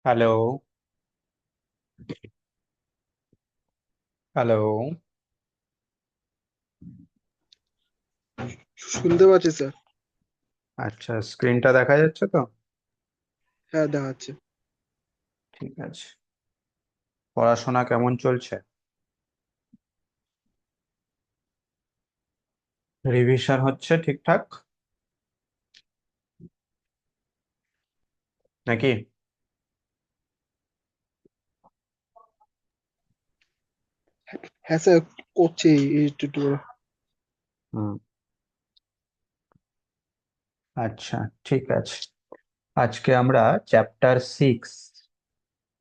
Hello. Hello. শুনতে পাচ্ছি sir. আচ্ছা, স্ক্রিনটা দেখা যাচ্ছে তো? হ্যাঁ, দেখাচ্ছে। ঠিক আছে। পড়াশোনা কেমন চলছে? রিভিশন হচ্ছে ঠিকঠাক নাকি? হ্যাঁ স্যার, করছি একটু একটু করে। হুম। আচ্ছা, ঠিক আছে। আজকে আমরা চ্যাপ্টার 6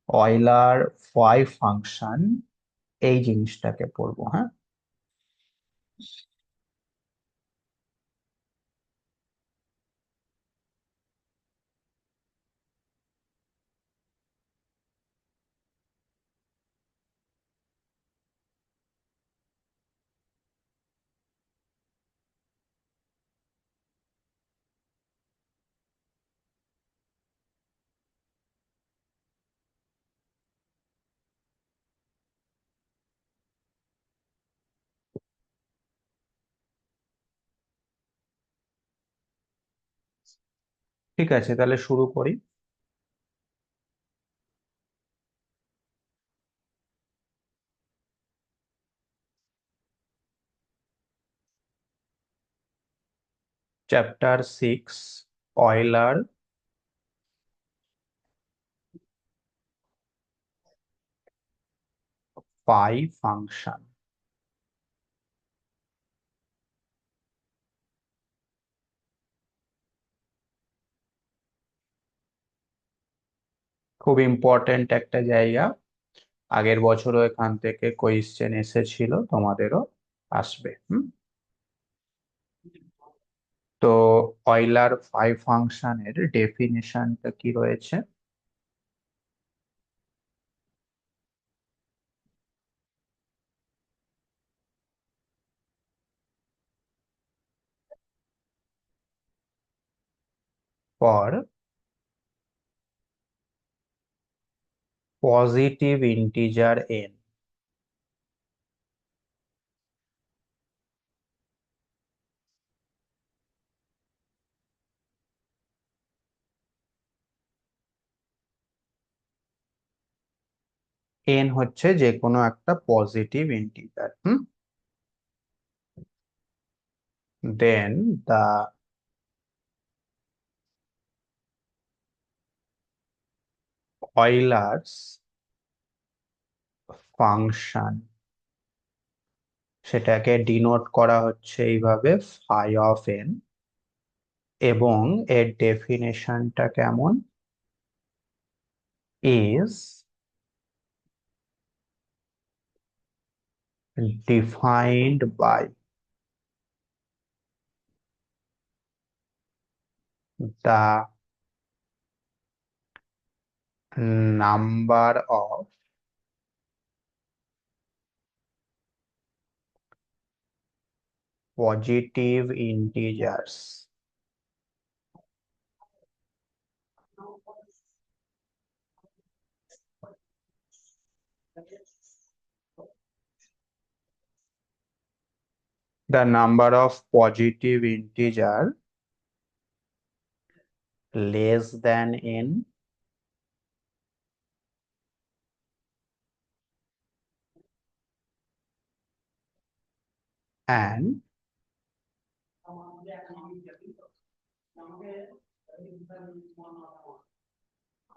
অয়লার ফাইভ ফাংশন এই জিনিসটাকে পড়বো। হ্যাঁ, ঠিক আছে, তাহলে শুরু করি। Chapter 6 Euler five function. খুব ইম্পর্টেন্ট একটা জায়গা। আগের বছরও এখান থেকে কোয়েশ্চেন এসেছিল, তোমাদেরও আসবে। হুম। তো অয়লার ফাইভ ফাংশনের ডেফিনেশনটা কি রয়েছে? For positive integer N, N হচ্ছে যে কোনো একটা পজিটিভ ইন্টিজার। হুম। দেন দা অয়লার্স ফাংশন, সেটাকে ডিনোট করা হচ্ছে এইভাবে, ফাই অফ এন। এবং এর ডেফিনেশনটা কেমন? Is defined by the number of positive integers, the number of positive integer less than n and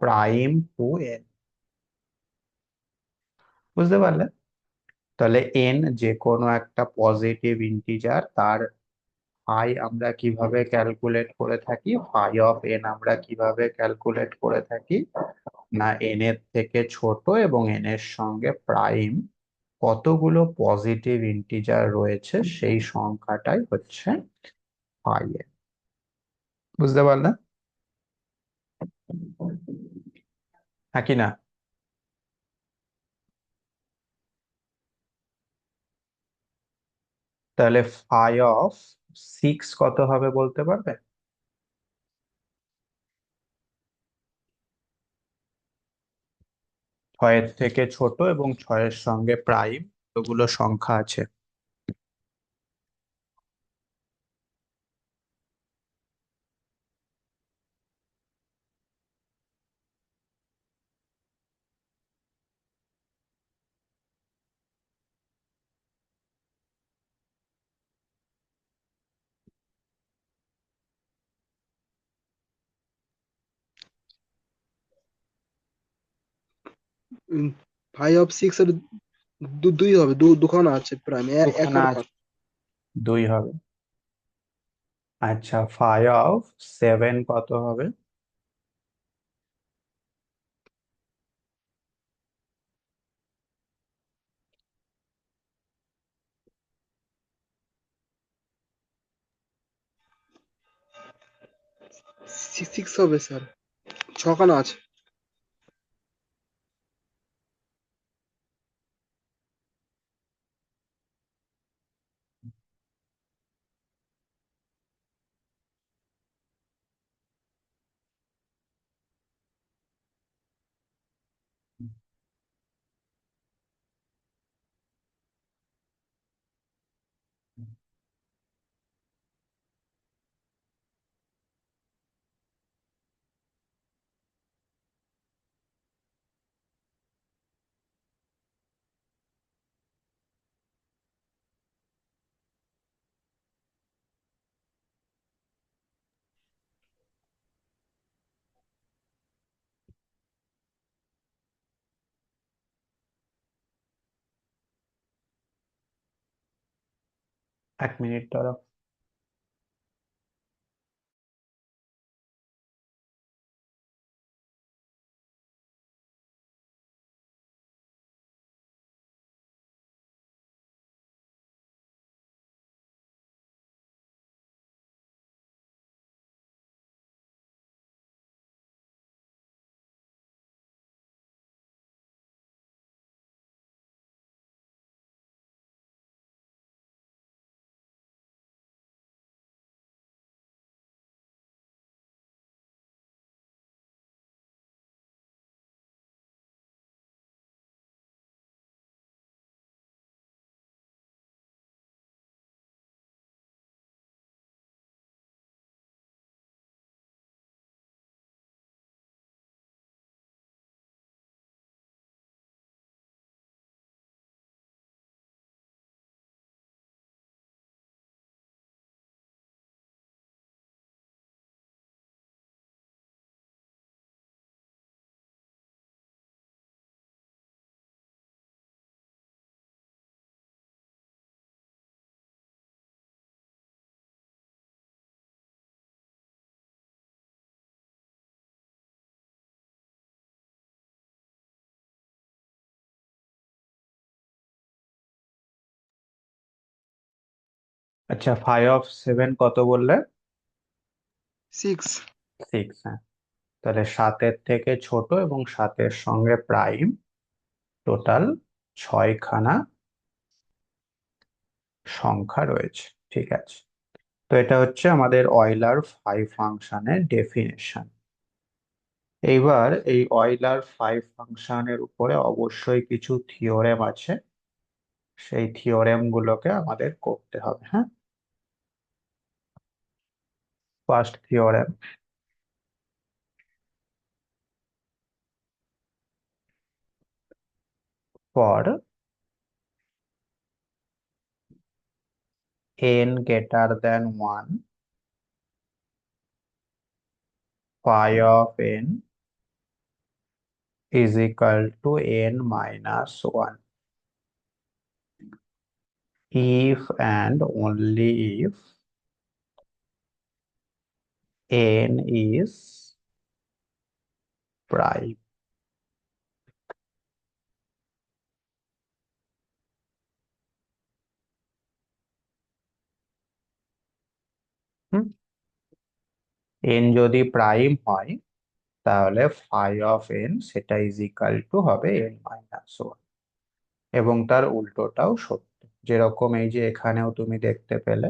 prime to n। বুঝতে পারলে? তাহলে n যে কোনো একটা পজিটিভ ইন্টিজার, তার ফাই আমরা কিভাবে ক্যালকুলেট করে থাকি, ফাই অফ এন আমরা কিভাবে ক্যালকুলেট করে থাকি না, এন এর থেকে ছোট এবং এন এর সঙ্গে প্রাইম কতগুলো পজিটিভ ইন্টিজার রয়েছে সেই সংখ্যাটাই হচ্ছে ফাই এন। বুঝতে পারলে? হ্যাঁ কি না? তাহলে ফাই অফ 6 কত হবে বলতে পারবে? ছয়ের থেকে ছোট এবং ছয়ের সঙ্গে প্রাইম কতগুলো সংখ্যা আছে? ফাইভ অফ সিক্স এর দুই হবে, দুখানা আছে প্রাইম, এক দুখানা আর আছে, পাঁচ। দুই হবে। আচ্ছা, 5 of 7 কত হবে? সিক্স হবে স্যার, ছখানা আছে। এক মিনিট ধরো। আচ্ছা, 5 of 7 কত বললে? সিক্স। সিক্স, হ্যাঁ। তাহলে সাতের থেকে ছোট এবং সাতের সঙ্গে প্রাইম, টোটাল 6খানা সংখ্যা রয়েছে। ঠিক আছে। তো এটা হচ্ছে আমাদের অয়লার ফাইভ ফাংশনের ডেফিনেশন। এইবার এই অয়লার ফাইভ ফাংশনের উপরে অবশ্যই কিছু থিওরেম আছে, সেই থিওরেম গুলোকে আমাদের করতে হবে। হ্যাঁ, first theorem: for n greater than 1, phi of n is equal to n minus 1 if and only if n is prime. Hmm, n যদি প্রাইম হয় তাহলে phi of n সেটা ইজ ইকাল টু হবে n মাইনাস ওয়ান, এবং তার উল্টোটাও সত্য। যেরকম এই যে এখানেও তুমি দেখতে পেলে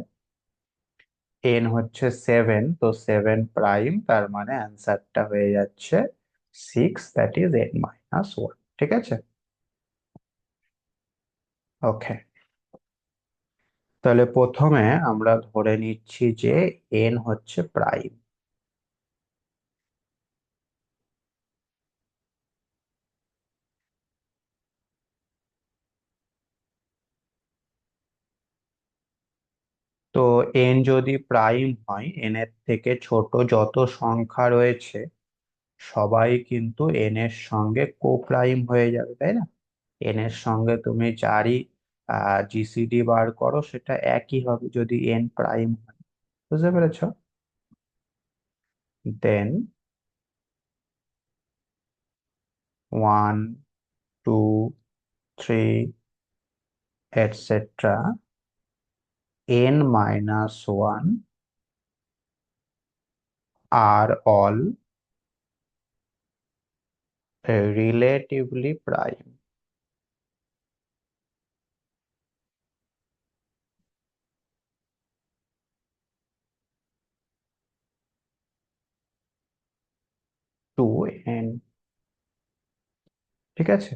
n হচ্ছে 7, তো 7 প্রাইম, তার মানে অ্যান্সারটা হয়ে যাচ্ছে 6, that is n minus one. ঠিক আছে। ওকে, তাহলে প্রথমে আমরা ধরে নিচ্ছি যে এন হচ্ছে প্রাইম। তো এন যদি প্রাইম হয়, এন এর থেকে ছোট যত সংখ্যা রয়েছে সবাই কিন্তু এন এর সঙ্গে কো প্রাইম হয়ে যাবে, তাই না? এন এর সঙ্গে তুমি যারই জিসিডি বার করো সেটা একই হবে যদি এন প্রাইম হয়। বুঝতে পেরেছো? Then 1, 2, 3 etc, n-1 are all relatively prime. To n, ঠিক আছে।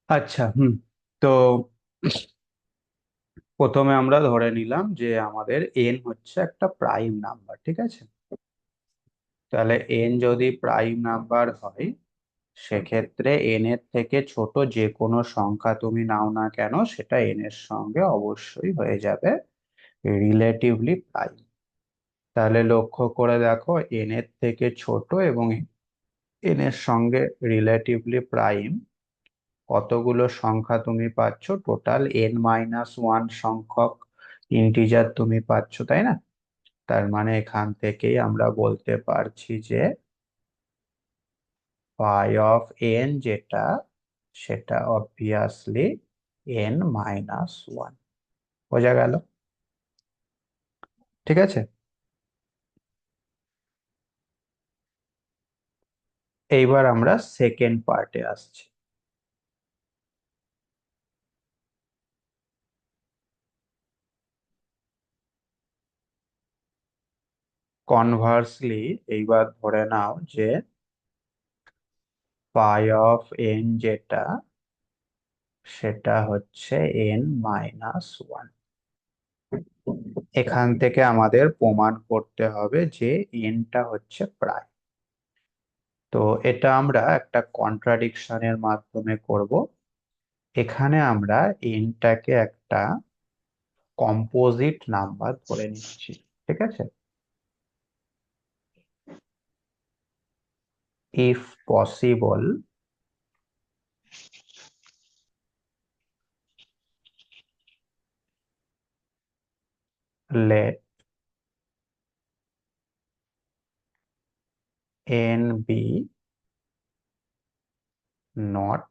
আচ্ছা, তো প্রথমে আমরা ধরে নিলাম যে আমাদের এন হচ্ছে একটা প্রাইম নাম্বার, ঠিক আছে? তাহলে এন যদি প্রাইম নাম্বার হয়, সেক্ষেত্রে এন এর থেকে ছোট যে কোনো সংখ্যা তুমি নাও না কেন, সেটা এন এর সঙ্গে অবশ্যই হয়ে যাবে রিলেটিভলি প্রাইম। তাহলে লক্ষ্য করে দেখো, এন এর থেকে ছোট এবং এন এর সঙ্গে রিলেটিভলি প্রাইম কতগুলো সংখ্যা তুমি পাচ্ছ? টোটাল n-1 সংখ্যক ইন্টিজার তুমি পাচ্ছ, তাই না? তার মানে এখান থেকেই আমরা বলতে পারছি যে phi অফ n যেটা, সেটা অবভিয়াসলি n-1। বোঝা গেল? ঠিক আছে। এইবার আমরা সেকেন্ড পার্টে আসছি। কনভার্সলি, এইবার ধরে নাও যে phi অফ n যেটা, সেটা হচ্ছে n-1। এখান থেকে আমাদের প্রমাণ করতে হবে যে এনটা হচ্ছে প্রাইম। তো এটা আমরা একটা কন্ট্রাডিকশনের মাধ্যমে করব। এখানে আমরা এনটাকে একটা কম্পোজিট নাম্বার ধরে নিচ্ছি, ঠিক আছে? If possible, let n be not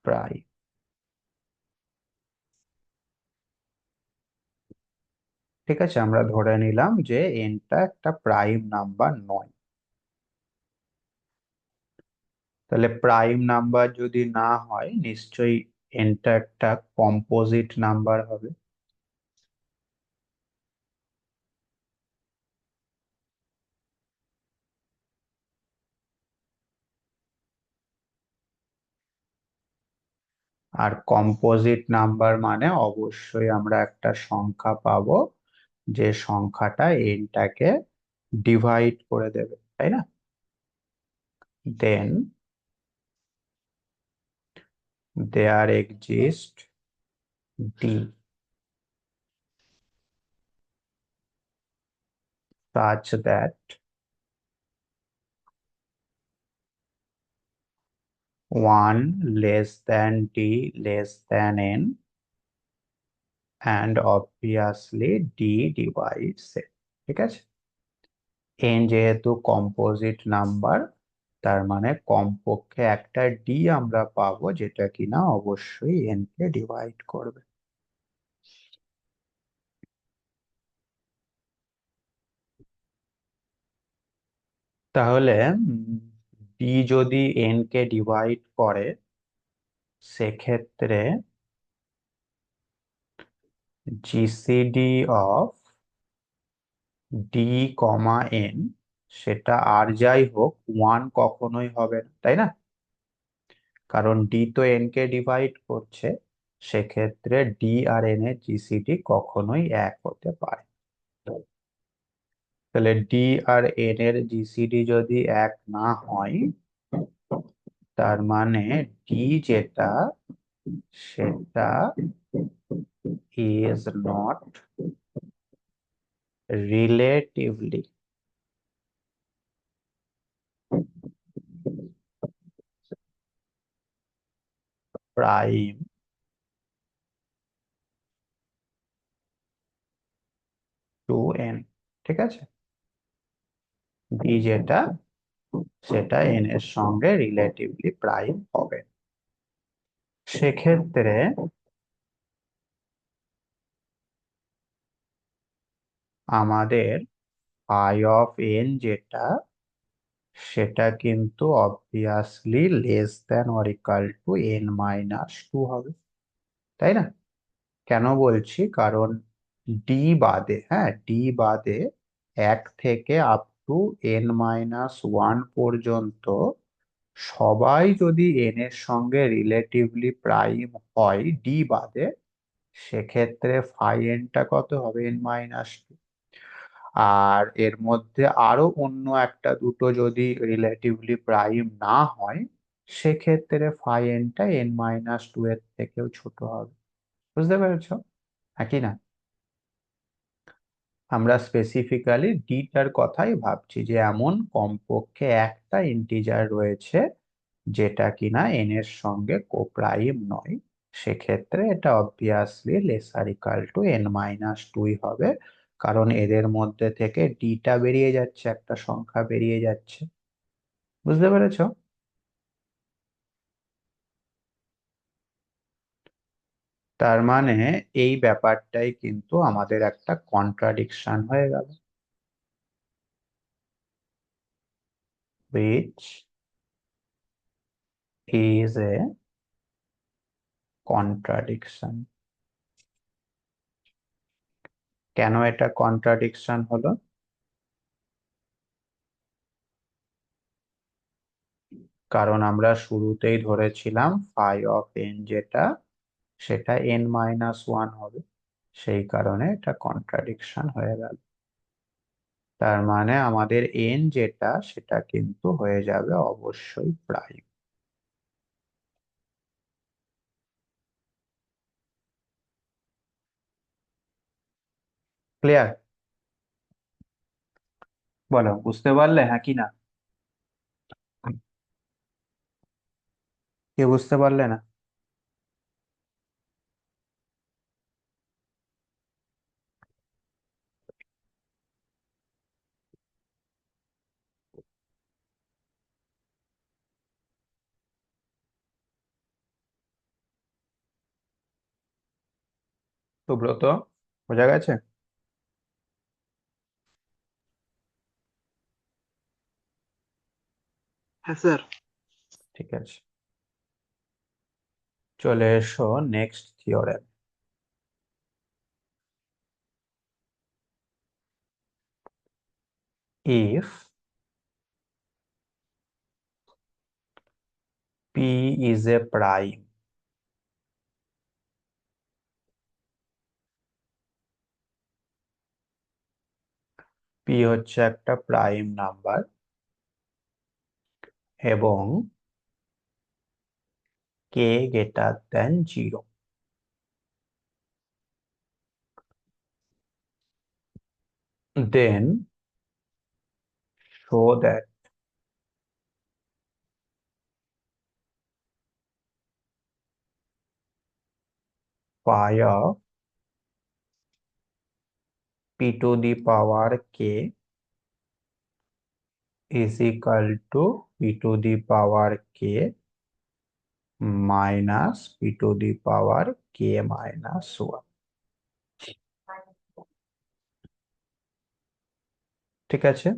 prime। ঠিক আছে, আমরা ধরে নিলাম যে এনটা একটা প্রাইম নাম্বার নয়। তাহলে প্রাইম নাম্বার যদি না হয়, নিশ্চয়ই এনটা একটা কম্পোজিট নাম্বার হবে। আর কম্পোজিট নাম্বার মানে অবশ্যই আমরা একটা সংখ্যা পাবো, যে সংখ্যাটা এনটাকে ডিভাইড করে দেবে, তাই না? Then there exist d such that 1 less than d less than n and obviously d divides it। ঠিক আছে, n যেহেতু কম্পোজিট নাম্বার, তার মানে কমপক্ষে একটা ডি আমরা পাবো যেটা কিনা অবশ্যই n কে ডিভাইড করবে। তাহলে ডি যদি n কে ডিভাইড করে, সেক্ষেত্রে GCD of D comma N, সেটা আর যাই হোক 1 কখনোই হবে না, তাই না? কারণ ডি তো এন কে ডিভাইড করছে, সেক্ষেত্রে ডি আর এন এর জিসিডি কখনোই এক হতে পারে না। তাহলে ডি আর এন এর জিসিডি যদি এক না হয়, তার মানে ডি যেটা, সেটা is not relatively prime to N. ঠিক আছে, ডি যেটা, সেটা এন এর সঙ্গে রিলেটিভলি প্রাইম হবে। সেক্ষেত্রে আমাদের ফাই অফ এন যেটা, সেটা কিন্তু obviously less than or equal to n-2 হবে, তাই না? কেন বলছি? কারণ ডি বাদে, হ্যাঁ, ডি বাদে 1 থেকে আপ টু n-1 পর্যন্ত সবাই যদি এন এর সঙ্গে রিলেটিভলি প্রাইম হয় ডি বাদে, সেক্ষেত্রে ফাই এনটা কত হবে, n-2। আর এর মধ্যে আরো অন্য একটা দুটো যদি রিলেটিভলি প্রাইম না হয়, সেক্ষেত্রে ফাই এনটা n-2 এর থেকেও ছোট হবে। বুঝতে পেরেছো? একই না? আমরা স্পেসিফিক্যালি ডিটার কথাই ভাবছি, যে এমন কমপক্ষে একটা ইন্টিজার রয়েছে যেটা কিনা এন এর সঙ্গে কোপ্রাইম নয়। সেক্ষেত্রে এটা obviously laser equal to n-2 হবে, কারণ এদের মধ্যে থেকে ডিটা বেরিয়ে যাচ্ছে, একটা সংখ্যা বেরিয়ে যাচ্ছে। বুঝতে পেরেছো? তার মানে এই ব্যাপারটাই কিন্তু আমাদের একটা কন্ট্রাডিকশন হয়ে গেল, which is a contradiction। কেন এটা কন্ট্রাডিকশন হলো? কারণ আমরা শুরুতেই ধরেছিলাম ফাই অফ এন যেটা, সেটা n-1 হবে। সেই কারণে এটা কন্ট্রাডিকশন হয়ে গেল। তার মানে আমাদের এন যেটা, সেটা কিন্তু হয়ে যাবে অবশ্যই প্রাইম। ক্লিয়ার? বলো, বুঝতে পারলে, হ্যাঁ কি না? কে বুঝতে পারলে না? সুব্রত, বোঝা গেছে? হ্যাঁ স্যার। ঠিক আছে, চলে এসো next theorem. if p is a prime, p হচ্ছে একটা প্রাইম নাম্বার, এবং k greater than 0, then show that phi of p to the power k is equal to p to the power k minus p to the power k minus 1। ঠিক আছে?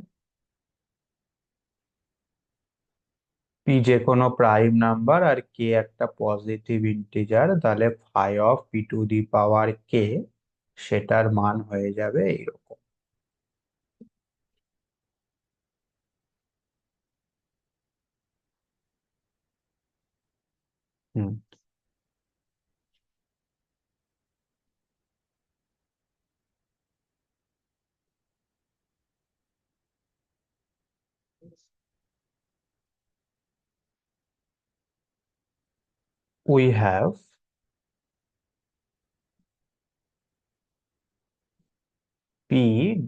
p যে কোনো prime number আর k একটা positive integer, তাহলে phi of p to the power k, সেটার মান হয়ে যাবে এইরকম। Hmm. We have p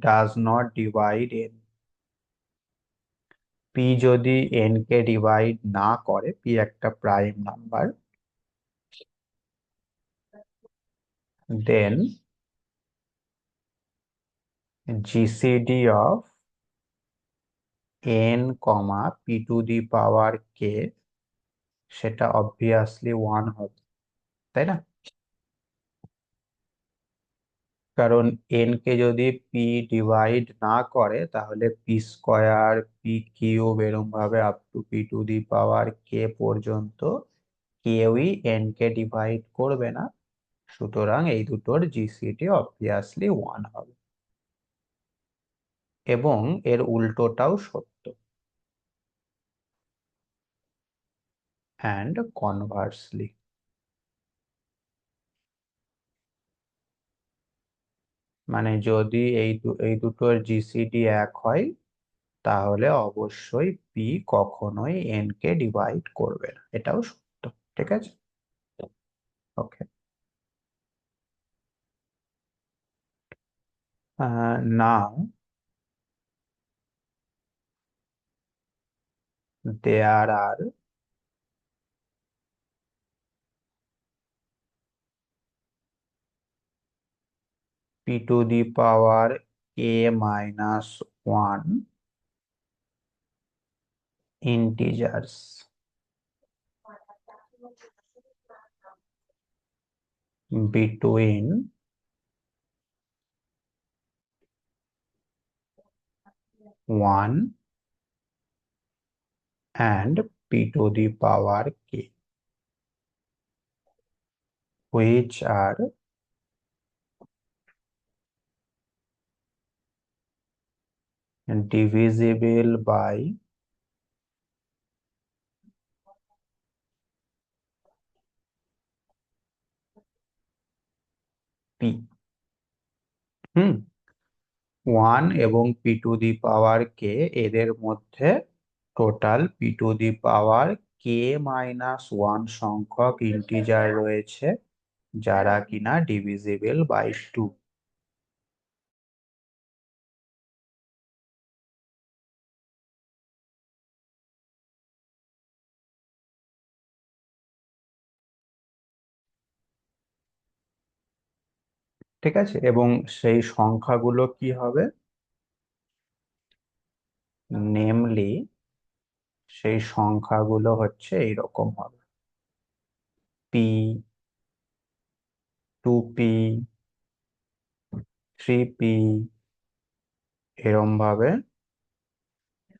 does not divide n। p যদি n কে ডিভাইড না করে, p একটা prime number, then GCD of n comma p to the power k, সেটা অবভিয়াসলি 1 হবে, তাই না? কারণ n কে যদি p ডিভাইড না করে, তাহলে পি স্কোয়ার, পি কিউব, এরকম ভাবে up to p to the power k পর্যন্ত কেউই n কে ডিভাইড করবে না। সুতরাং এই দুটোর জিসিডি অবভিয়াসলি 1 হবে, এবং এর উল্টোটাও সত্য। And conversely. মানে যদি এই দুটোর জিসিডি এক হয়, তাহলে অবশ্যই পি কখনোই এন কে ডিভাইড করবে না, এটাও সত্য। ঠিক আছে, ওকে। Now there are p to the power k minus 1 integers between 1 and p to the power k, which are divisible by p। হুম, 1 এবং পি টু দি পাওয়ার কে, এদের মধ্যে total P to the power k minus 1 সংখ্যক integer রয়েছে, যারা কিনা divisible by 2। ঠিক আছে, এবং সেই সংখ্যাগুলো কি হবে? নেমলি সেই সংখ্যাগুলো হচ্ছে এইরকম হবে: পি, 2p, 3p, এরম ভাবে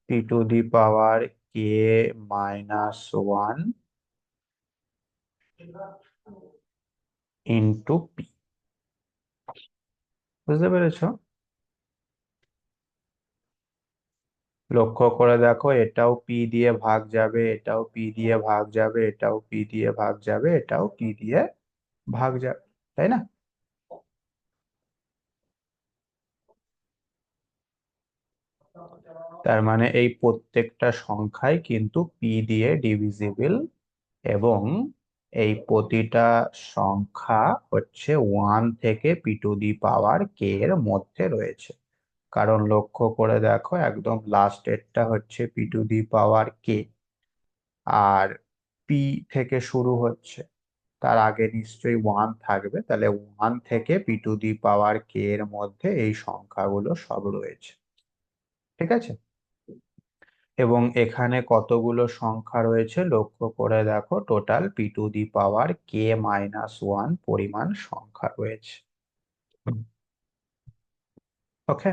P to the power k minus 1 into P. বুঝতে পেরেছো? লক্ষ্য করে দেখো, এটাও পি দিয়ে ভাগ যাবে, এটাও পি দিয়ে ভাগ যাবে, এটাও পি দিয়ে ভাগ যাবে, এটাও পি দিয়ে ভাগ যাবে, তাই না? তার মানে এই প্রত্যেকটা সংখ্যাই কিন্তু পি দিয়ে ডিভিজিবল, এবং এই প্রতিটা সংখ্যা হচ্ছে 1 থেকে পি টু দি পাওয়ার কে এর মধ্যে রয়েছে। কারণ লক্ষ্য করে দেখো, একদম লাস্টেরটা হচ্ছে P to the power K, আর পি থেকে শুরু হচ্ছে, তার আগে নিশ্চয়ই 1 থাকবে, তাহলে 1 থেকে পি টু দি পাওয়ার কে এর মধ্যে এই সংখ্যাগুলো সব রয়েছে। ঠিক আছে, এবং এখানে কতগুলো সংখ্যা রয়েছে লক্ষ্য করে দেখো, total P to the power k minus 1 পরিমাণ সংখ্যা রয়েছে। ওকে,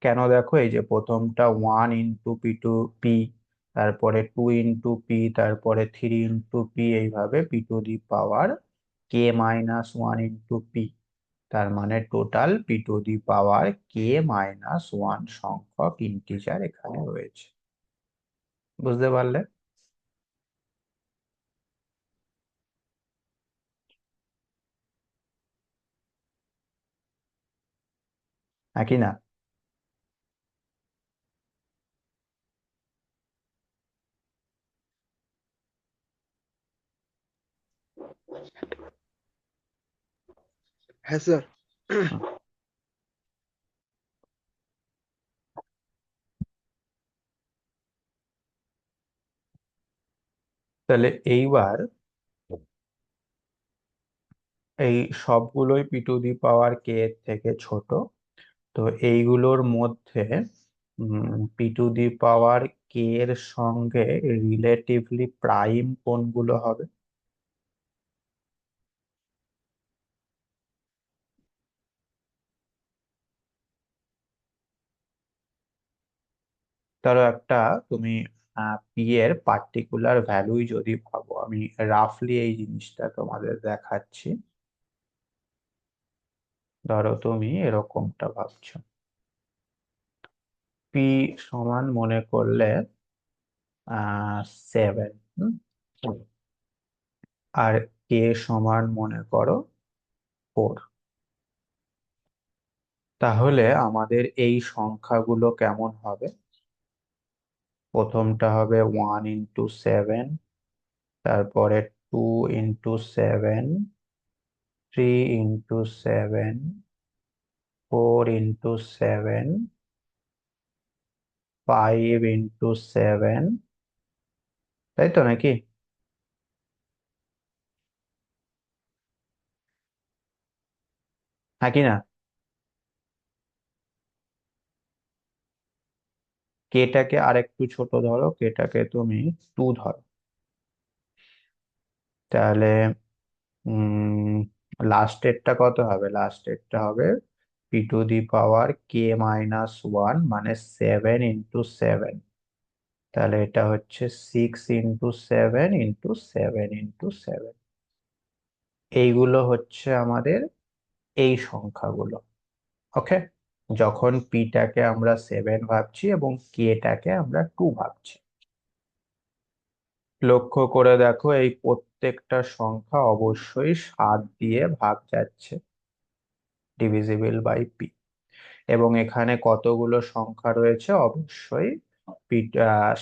কেন? দেখো, এই যে প্রথমটা 1 ইন্টু পি টু পি, তারপরে 2 ইন্টু পি, তারপরে 3 ইন্টু পি, এইভাবে P to the power k minus 1 into P. তার মানে total P to the power k minus 1 সংখ্যক ইন্টিজার এখানে রয়েছে। বুঝতে পারলে? নাকি না? হ্যাঁ স্যার। হুম, তাহলে এইবার এই সবগুলোই পি টু দি পাওয়ার কে এর থেকে ছোট, তো এইগুলোর মধ্যে পি টু দি পাওয়ার কে এর সঙ্গে রিলেটিভলি প্রাইম কোনগুলো হবে? ধরো একটা, তুমি পি এর পার্টিকুলার ভ্যালুই যদি ভাবো, আমি রাফলি এই জিনিসটা তোমাদের দেখাচ্ছি। ধরো তুমি এরকমটা ভাবছো, পি সমান মনে করলে 7। আর কে সমান মনে করো 4। তাহলে আমাদের এই সংখ্যাগুলো কেমন হবে? প্রথমটা হবে 1 into 7, তারপরে 2 into 7, 3 into 7, 4 into 7, 5 into 7, তাই তো নাকি? হ্যাঁ কি না? কেটাকে আরেকটু ছোট ধরো, কেটাকে তুমি 2 ধরো। তাহলে লাস্টেরটা কত হবে? লাস্টেরটা হবে p⁻k−1, মানে 7 into 7। তাহলে এটা হচ্ছে 6 into 7 into 7 into 7। এইগুলো হচ্ছে আমাদের এই সংখ্যাগুলো। ওকে, যখন পিটাকে আমরা 7 ভাবছি এবং কেটাকে আমরা 2 ভাবছি। লক্ষ্য করে দেখো এই প্রত্যেকটা সংখ্যা অবশ্যই 7 দিয়ে ভাগ যাচ্ছে, ডিভিজিবল বাই পি। এবং এখানে কতগুলো সংখ্যা রয়েছে? অবশ্যই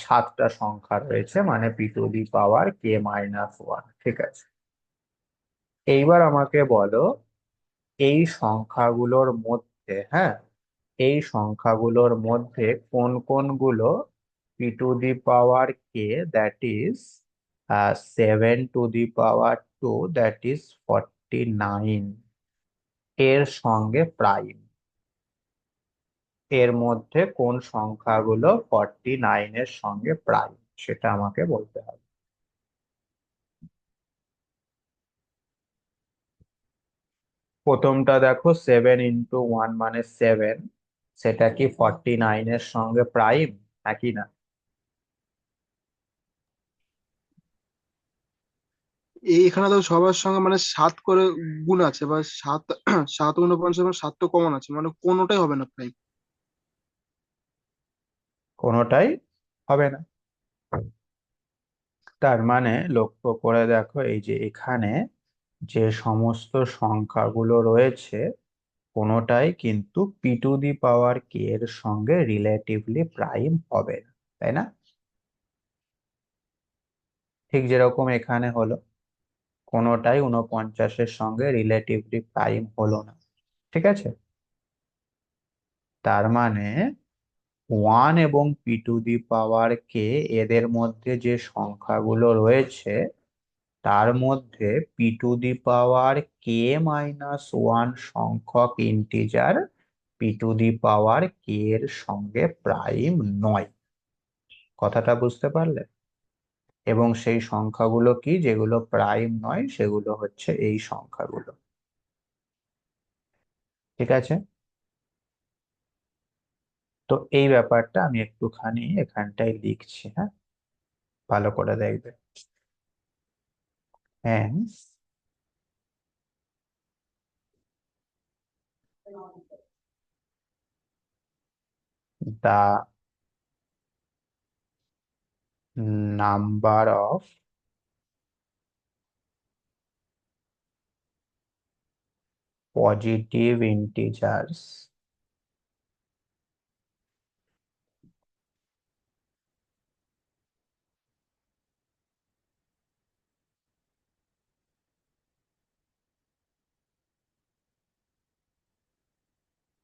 7টা সংখ্যা রয়েছে, মানে p⁻k−1। ঠিক আছে, এইবার আমাকে বলো এই সংখ্যাগুলোর মধ্যে, হ্যাঁ, এই সংখ্যাগুলোর মধ্যে কোন কোনগুলো p⁻k, that is 7 to the power 2, that is 49, এর সঙ্গে প্রাইম। এর মধ্যে কোন সংখ্যাগুলো 49 এর সঙ্গে প্রাইম, সেটা আমাকে বলতে হবে। প্রথমটা দেখো, 7 into 1 মানে 7, সেটা কি 49 এর সঙ্গে প্রাইম নাকি না? এখানে তো সবার সঙ্গে মানে 7 করে গুণ আছে, বা 7 7 49 মানে 7 তো কমন আছে, মানে কোনোটাই হবে না প্রায়। কোনোটাই হবে না। তার মানে লক্ষ্য করে দেখো, এই যে এখানে যে সমস্ত সংখ্যাগুলো রয়েছে কোনোটাই কিন্তু p⁻k এর সঙ্গে রিলেটিভলি প্রাইম হবে না, তাই না? ঠিক যেরকম এখানে হলো, কোনোটাই 49-এর সঙ্গে রিলেটিভলি প্রাইম হলো না। ঠিক আছে, তার মানে 1 এবং p⁻k, এদের মধ্যে যে সংখ্যাগুলো রয়েছে তার মধ্যে p⁻k−1 সংখ্যক ইন্টিজার p⁻k এর সঙ্গে প্রাইম নয়। কথাটা বুঝতে পারলে? এবং সেই সংখ্যাগুলো কি যেগুলো প্রাইম নয়? সেগুলো হচ্ছে এই সংখ্যাগুলো। ঠিক আছে, তো এই ব্যাপারটা আমি একটুখানি এখানটায় লিখছি, হ্যাঁ, ভালো করে দেখবে। Hence, the number of positive integers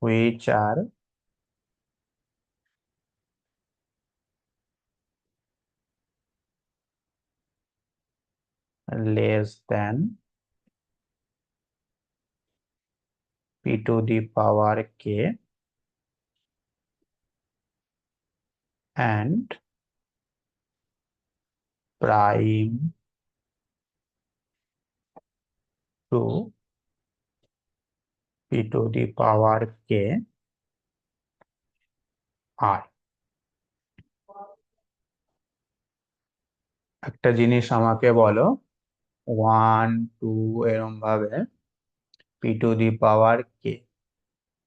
which are less than p⁻k and prime to p⁻k are। একটা জিনিস আমাকে বলো, 1 2 এরম ভাবে p⁻k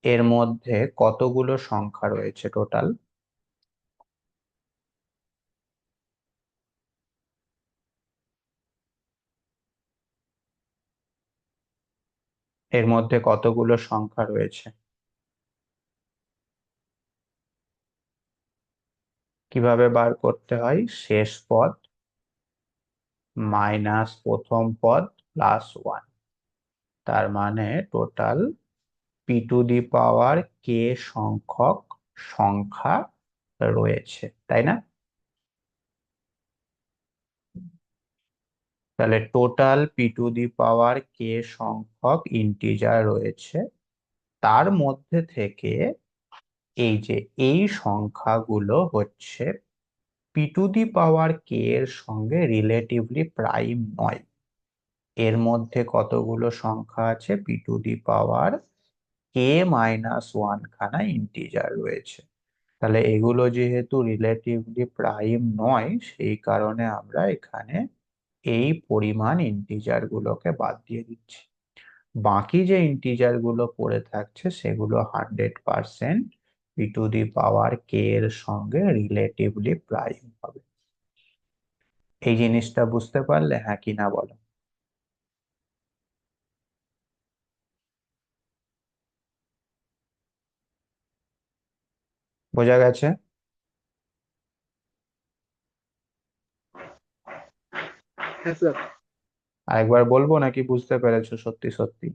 এর মধ্যে কতগুলো সংখ্যা রয়েছে টোটাল? এর মধ্যে কতগুলো সংখ্যা রয়েছে? কিভাবে বার করতে হয়? শেষ পদ মাইনাস প্রথম পদ প্লাস ওয়ান, তার মানে total P to the power কে সংখ্যক সংখ্যা রয়েছে, তাই না? তাহলে total P to the power কে সংখ্যক ইন্টিজার রয়েছে, তার মধ্যে থেকে এই যে এই সংখ্যাগুলো হচ্ছে পি টু দি পাওয়ার কে এর সঙ্গে রিলেটিভলি প্রাইম নয়। এর মধ্যে কতগুলো সংখ্যা আছে? P to the power k minus one খানা ইন্টিজার রয়েছে। তাহলে এগুলো যেহেতু রিলেটিভলি প্রাইম নয়, সেই কারণে আমরা এখানে এই পরিমাণ ইন্টিজার গুলোকে বাদ দিয়ে দিচ্ছি। বাকি যে ইন্টিজার গুলো পড়ে থাকছে সেগুলো 100% পি টু দি পাওয়ার কে এর সঙ্গে রিলেটিভলি প্রাইম হবে। এই জিনিসটা বুঝতে পারলে, হ্যাঁ কি না বলো? বোঝা গেছে? হ্যাঁ স্যার। আরেকবার বলবো নাকি বুঝতে পেরেছো সত্যি সত্যি?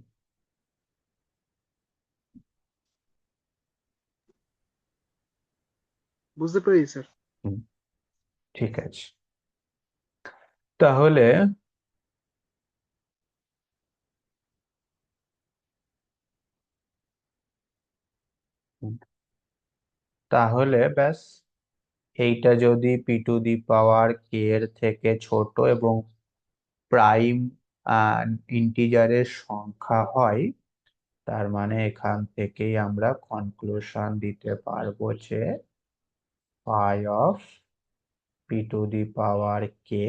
বুঝতে পেরেছি স্যার। হুম, ঠিক আছে। তাহলে তাহলে ব্যাস, এইটা যদি পি টু দি পাওয়ার কে এর থেকে ছোট এবং প্রাইম ইন্টিজারের সংখ্যা হয়, তার মানে এখান থেকেই আমরা কনক্লুশন দিতে পারবো যে phi of p to the power k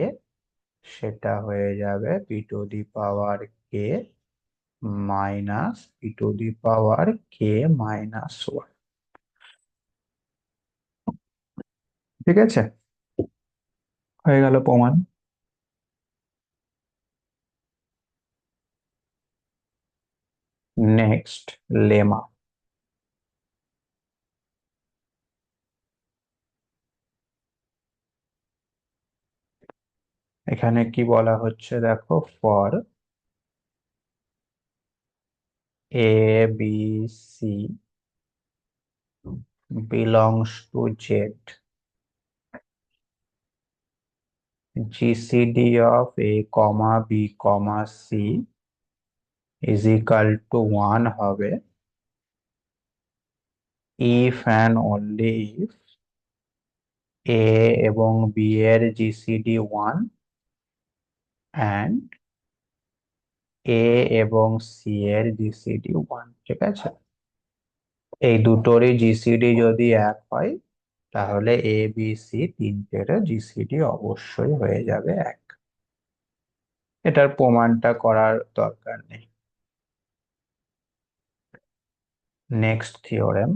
সেটা হয়ে যাবে p to the power k minus p to the power k minus one. ঠিক আছে, হয়ে গেল প্রমাণ। Next, lemma. এখানে কি বলা হচ্ছে দেখো, for a b c belongs to Z, GCD of A comma B comma C is equal to 1 হবে if and only if A এবং B এর GCD 1 and A এবং C এর GCD 1। ঠিক আছে, এই দুটোরই জিসিডি যদি এক হয়, তাহলে এ বি সি তিনটের জিসিডি অবশ্যই হয়ে যাবে এক। এটার প্রমাণটা করার দরকার নেই। নেক্সট থিওরেম,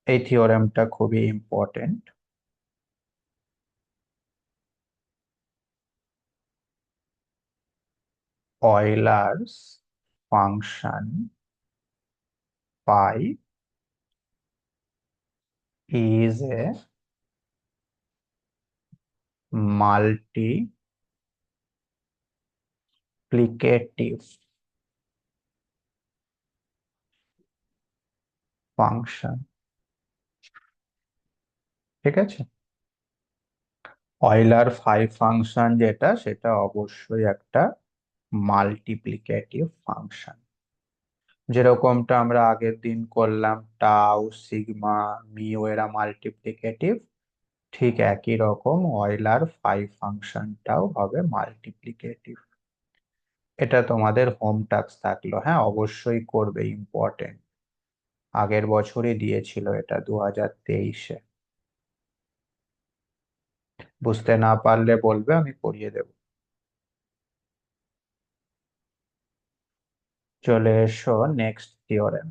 এই থিওরেমটা খুবই important. Euler's function phi is a multiplicative function. ঠিক আছে, অয়লার ফাই ফাংশন যেটা, সেটা অবশ্যই একটা মাল্টিপ্লিকেটিভ ফাংশন। যেরকমটা আমরা আগের দিন করলাম, টাউ সিগমা মিউ এরা মাল্টিপ্লিকেটিভ, ঠিক একই রকম অয়লার ফাই ফাংশনটাও হবে মাল্টিপ্লিকেটিভ। এটা তোমাদের হোম টাস্ক থাকলো, হ্যাঁ অবশ্যই করবে, ইম্পর্টেন্ট। আগের বছরই দিয়েছিল এটা, 2023-এ। বুঝতে না পারলে বলবে, আমি করিয়ে দেব। চলে এসো next theorem.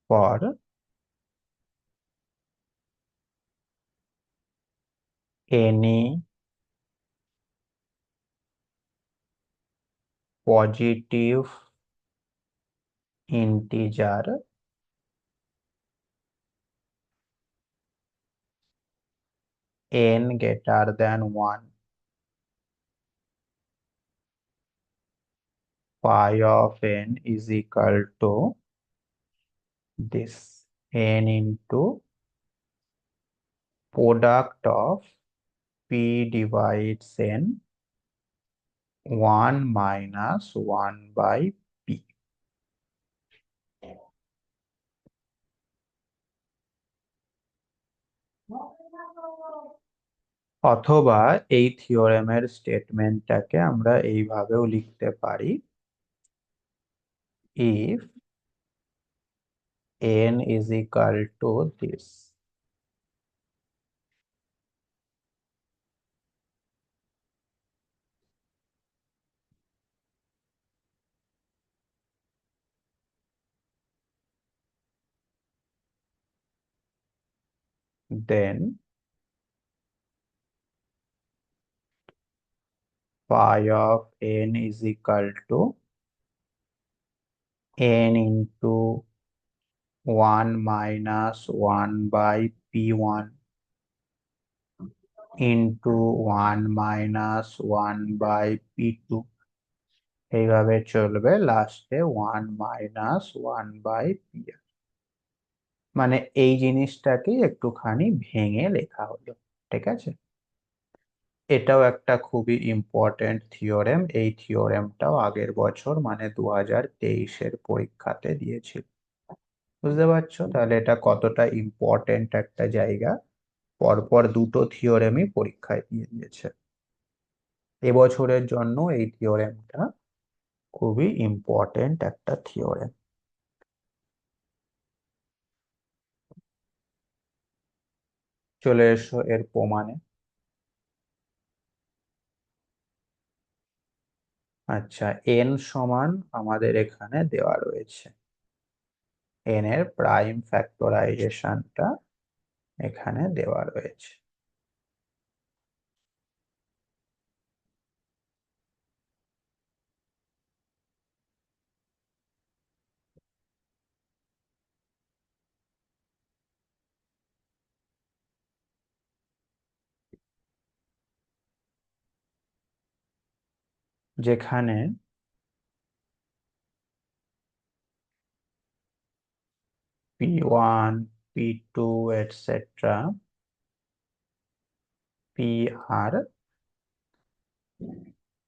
For any positive integer n greater than 1, phi of n is equal to this n into product of p divides n 1 minus 1 by p। অথবা এই থিওরেমের স্টেটমেন্টটাকে আমরা এইভাবেও লিখতে পারি, if n is equal to this, then phi of n is equal to n into 1 minus 1 by p1 into 1 minus 1 by p2, এইভাবে চলবে, লাস্টে 1 মাইনাস 1 বাই পি। মানে এই জিনিসটাকে একটুখানি ভেঙে লেখা হলো, ঠিক আছে। এটাও একটা খুবই ইম্পর্টেন্ট থিওরেম, এই থিওরেমটাও আগের বছর মানে 2023-এর পরীক্ষাতে দিয়েছিল। বুঝতে পারছো তাহলে এটা কতটা ইম্পর্টেন্ট একটা জায়গা, পরপর দুটো থিওরেমই পরীক্ষায় দিয়ে দিয়েছে। এবছরের জন্য এই থিওরেমটা খুবই ইম্পর্টেন্ট একটা থিওরেম। চলে এসো এর প্রমাণে। আচ্ছা, n সমান আমাদের এখানে দেওয়া রয়েছে, n এর প্রাইম ফ্যাক্টরাইজেশনটা এখানে দেওয়া রয়েছে। যেখানে p1 p2 etc p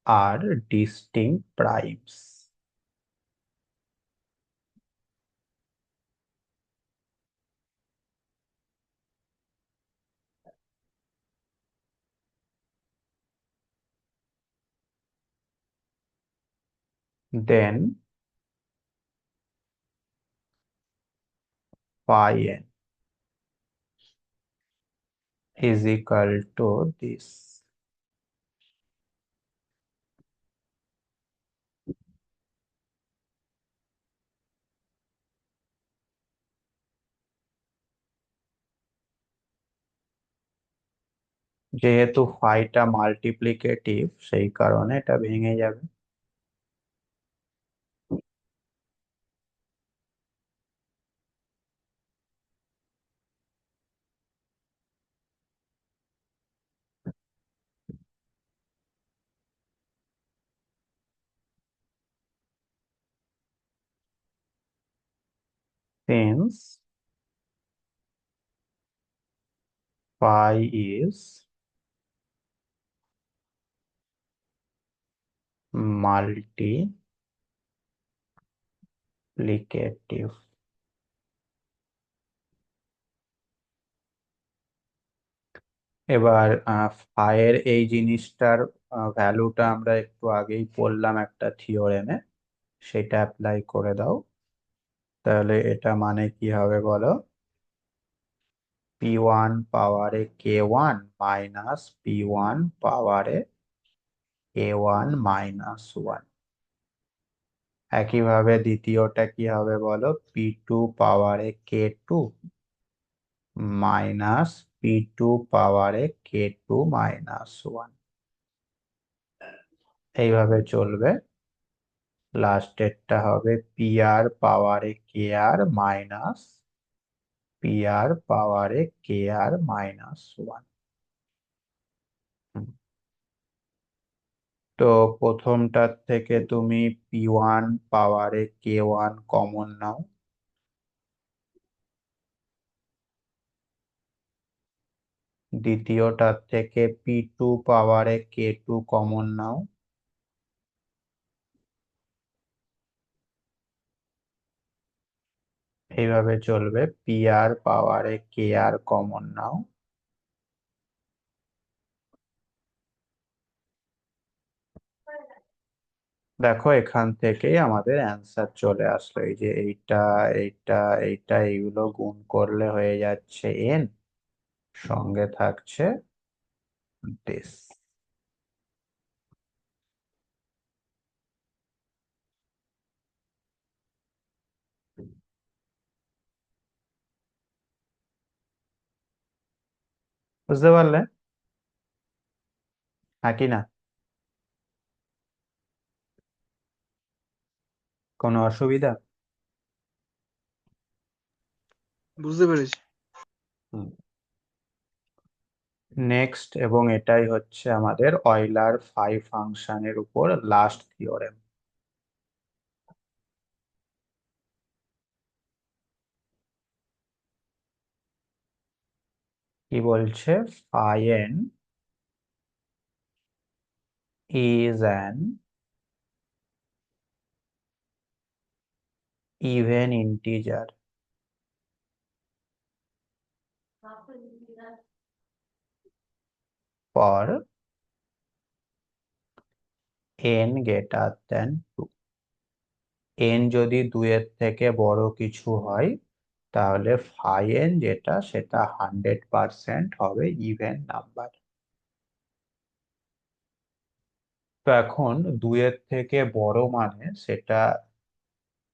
are distinct primes, then phi n is equal to this। যেহেতু ফাইটা মাল্টিপ্লিকেটিভ সেই কারণে এটা ভেঙে যাবে। Since phi is multiplicative, এবার ফাইয়ের এই জিনিসটার ভ্যালুটা আমরা একটু আগেই পড়লাম একটা থিওরেমে, সেটা অ্যাপ্লাই করে দাও। তাহলে এটা মানে কি হবে বলো, p1 পাওয়ারে k1 মাইনাস p1 পাওয়ারে k1 মাইনাস 1। একইভাবে দ্বিতীয়টা কি হবে বলো, p2 পাওয়ারে k2 মাইনাস p2 পাওয়ারে k2 মাইনাস 1, এইভাবে চলবে। লাস্টেরটা হবে পি আর পাওয়ারে কে আর মাইনাস পি আর পাওয়ারে কে আর মাইনাস ওয়ান। তো প্রথমটার থেকে তুমি পি ওয়ান পাওয়ারে কে ওয়ান কমন নাও। দ্বিতীয়টার থেকে পি টু পাওয়ারে কে টু কমন নাও। এইভাবে চলবে, পি আর পাওয়ারে কে আর কমন নাও। দেখো এখান থেকেই আমাদের অ্যান্সার চলে আসলো, এই যে এইটা এইটা এইটা এইগুলো গুণ করলে হয়ে যাচ্ছে এন, সঙ্গে থাকছে দিস। বুঝতে পারলে? হ্যাঁ কি না? কোনো অসুবিধা? বুঝতে পেরেছি। নেক্সট, এবং এটাই হচ্ছে আমাদের অয়লার ফাই ফাংশনের উপর লাস্ট থিওরেম। কি বলছে? phi n is an even integer for n greater than 2। n যদি 2-এর থেকে বড় কিছু হয় তাহলে phi n যেটা সেটা 100% হবে ইভেন নাম্বার। তো এখন 2-এর থেকে বড় মানে সেটা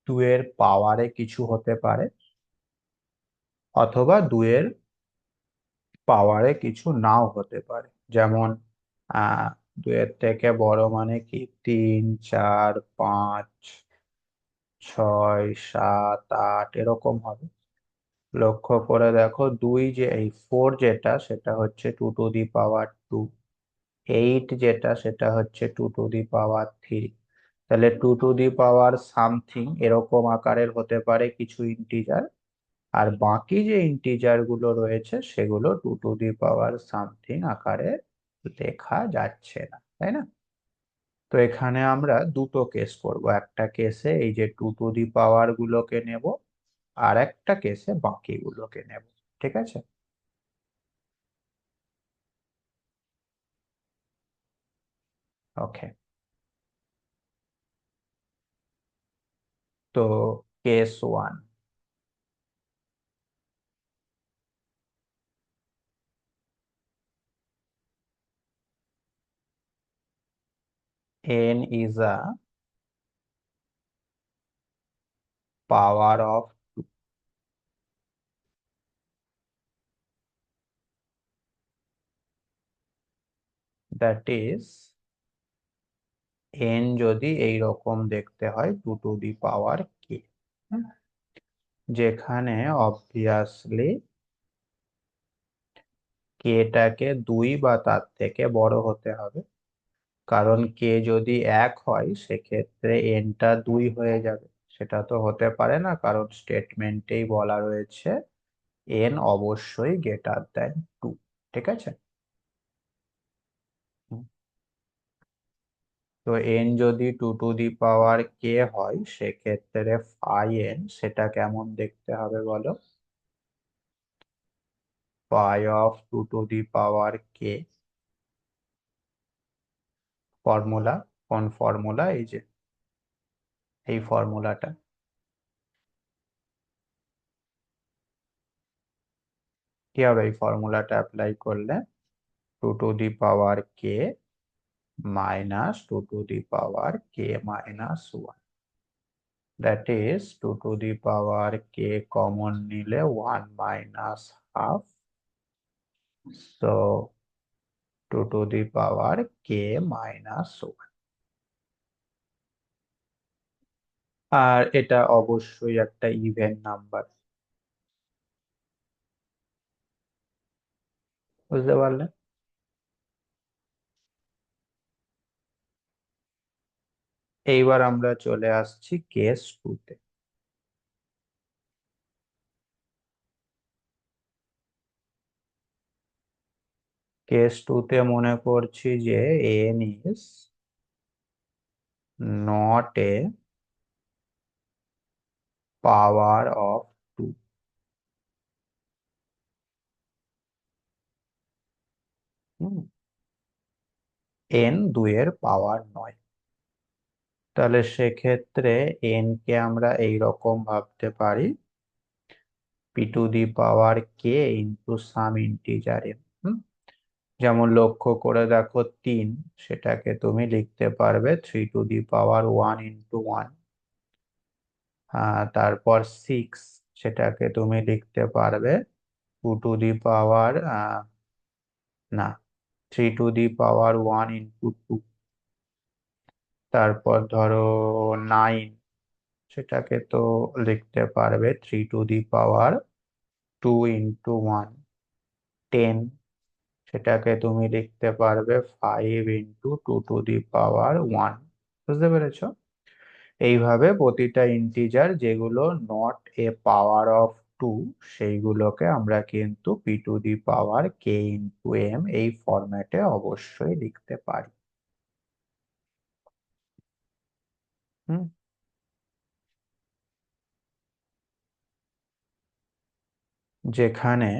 2-এর পাওয়ারে কিছু হতে পারে, অথবা 2-এর পাওয়ারে কিছু নাও হতে পারে। যেমন আহ 2-এর থেকে বড় মানে কি 3, 4, 5, 6, 7, 8 এরকম হবে। লক্ষ্য করে দেখো, যে এই 4 যেটা সেটা হচ্ছে 2 টু দি পাওয়ার 2, 8 যেটা সেটা হচ্ছে 2 টু দি পাওয়ার 3। তাহলে 2 টু দি পাওয়ার সামথিং এরকম আকারের হতে পারে কিছু ইন্টিজার, আর বাকি যে ইন্টিজার গুলো রয়েছে সেগুলো 2 টু দি পাওয়ার সামথিং আকারে লেখা যাচ্ছে না, তাই না? তো এখানে আমরা দুটো কেস করব, একটা কেসে এই যে 2 টু দি পাওয়ার গুলোকে নেব, আর একটা কেসে বাকিগুলোকে নেব। ঠিক আছে? ওকে। তো case one, n is a power of, that is n যদি এই রকম দেখতে হয় 2 টু দি পাওয়ার k, যেখানে অবভিয়াসলি কেটাকে 2 বা তার থেকে বড় হতে হবে, কারণ কে যদি 1 হয় সেক্ষেত্রে এনটা 2 হয়ে যাবে। সেটা তো হতে পারে না, কারণ স্টেটমেন্টেই বলা রয়েছে এন অবশ্যই গ্রেটার দ্যান 2। ঠিক আছে? হুম। তো এন যদি 2 টু দি পাওয়ার k হয় সেক্ষেত্রে ফাই এন সেটা কেমন দেখতে হবে বলো? Phi of 2 to the power k formula, কোন ফর্মুলা? এই যে এই ফর্মুলাটা। কি হবে এই ফর্মুলাটা অ্যাপ্লাই করলে? 2 to the power k minus 2 to the power k - 1, that is 2 to the power k common নিলে 1 - ½ so 2 to the power k - 1। আর এটা অবশ্যই একটা ইভেন নাম্বার। বুঝতে পারলে? এইবার আমরা চলে আসছি কেস টুতে। কেস টুতে মনে করছি যে N is not a power of two. N দুইয়ের পাওয়ার নয়। তাহলে সেক্ষেত্রে এন কে আমরা এইরকম ভাবতে পারি, P to the power k into some integer N. যেমন লক্ষ্য করে দেখো 3, সেটাকে তুমি লিখতে পারবে 3 টু দি পাওয়ার 1 ইন্টু 1। তারপর 6, সেটাকে তুমি লিখতে পারবে 2 টু দি পাওয়ার, না, 3 টু দি পাওয়ার 1 ইন্টু 2। তারপর ধরো 9, সেটাকে তো লিখতে পারবে 3 টু দি পাওয়ার 2 ইন্টু 1। 10, সেটাকে তুমি লিখতে পারবে 5 ইন্টু 2 টু দি পাওয়ার 1। বুঝতে পেরেছো? এইভাবে প্রতিটা ইন্টিজার যেগুলো not a power of two, সেইগুলোকে আমরা কিন্তু p to the power k into m এই ফরম্যাটে অবশ্যই লিখতে পারি। হুম। যেখানে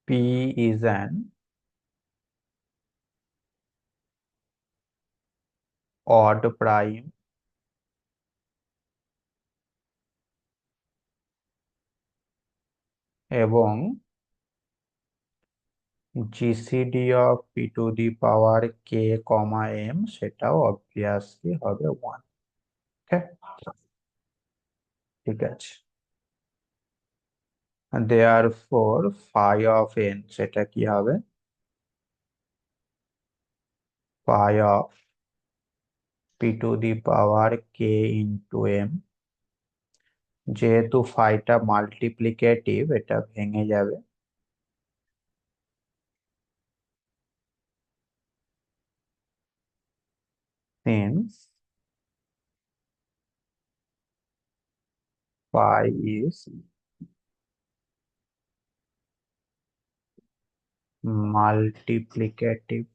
p is an odd prime এবং GCD of p to the power k comma m, সেটাও অবভিয়াসলি হবে 1। ঠিক আছে। Therefore phi of n, সেটা কি হবে? Phi of p to the power k into m. যেহেতু ফাইটা মাল্টিপ্লিকেটিভ, এটা ভেঙে যাবে। Since phi is multiplicative।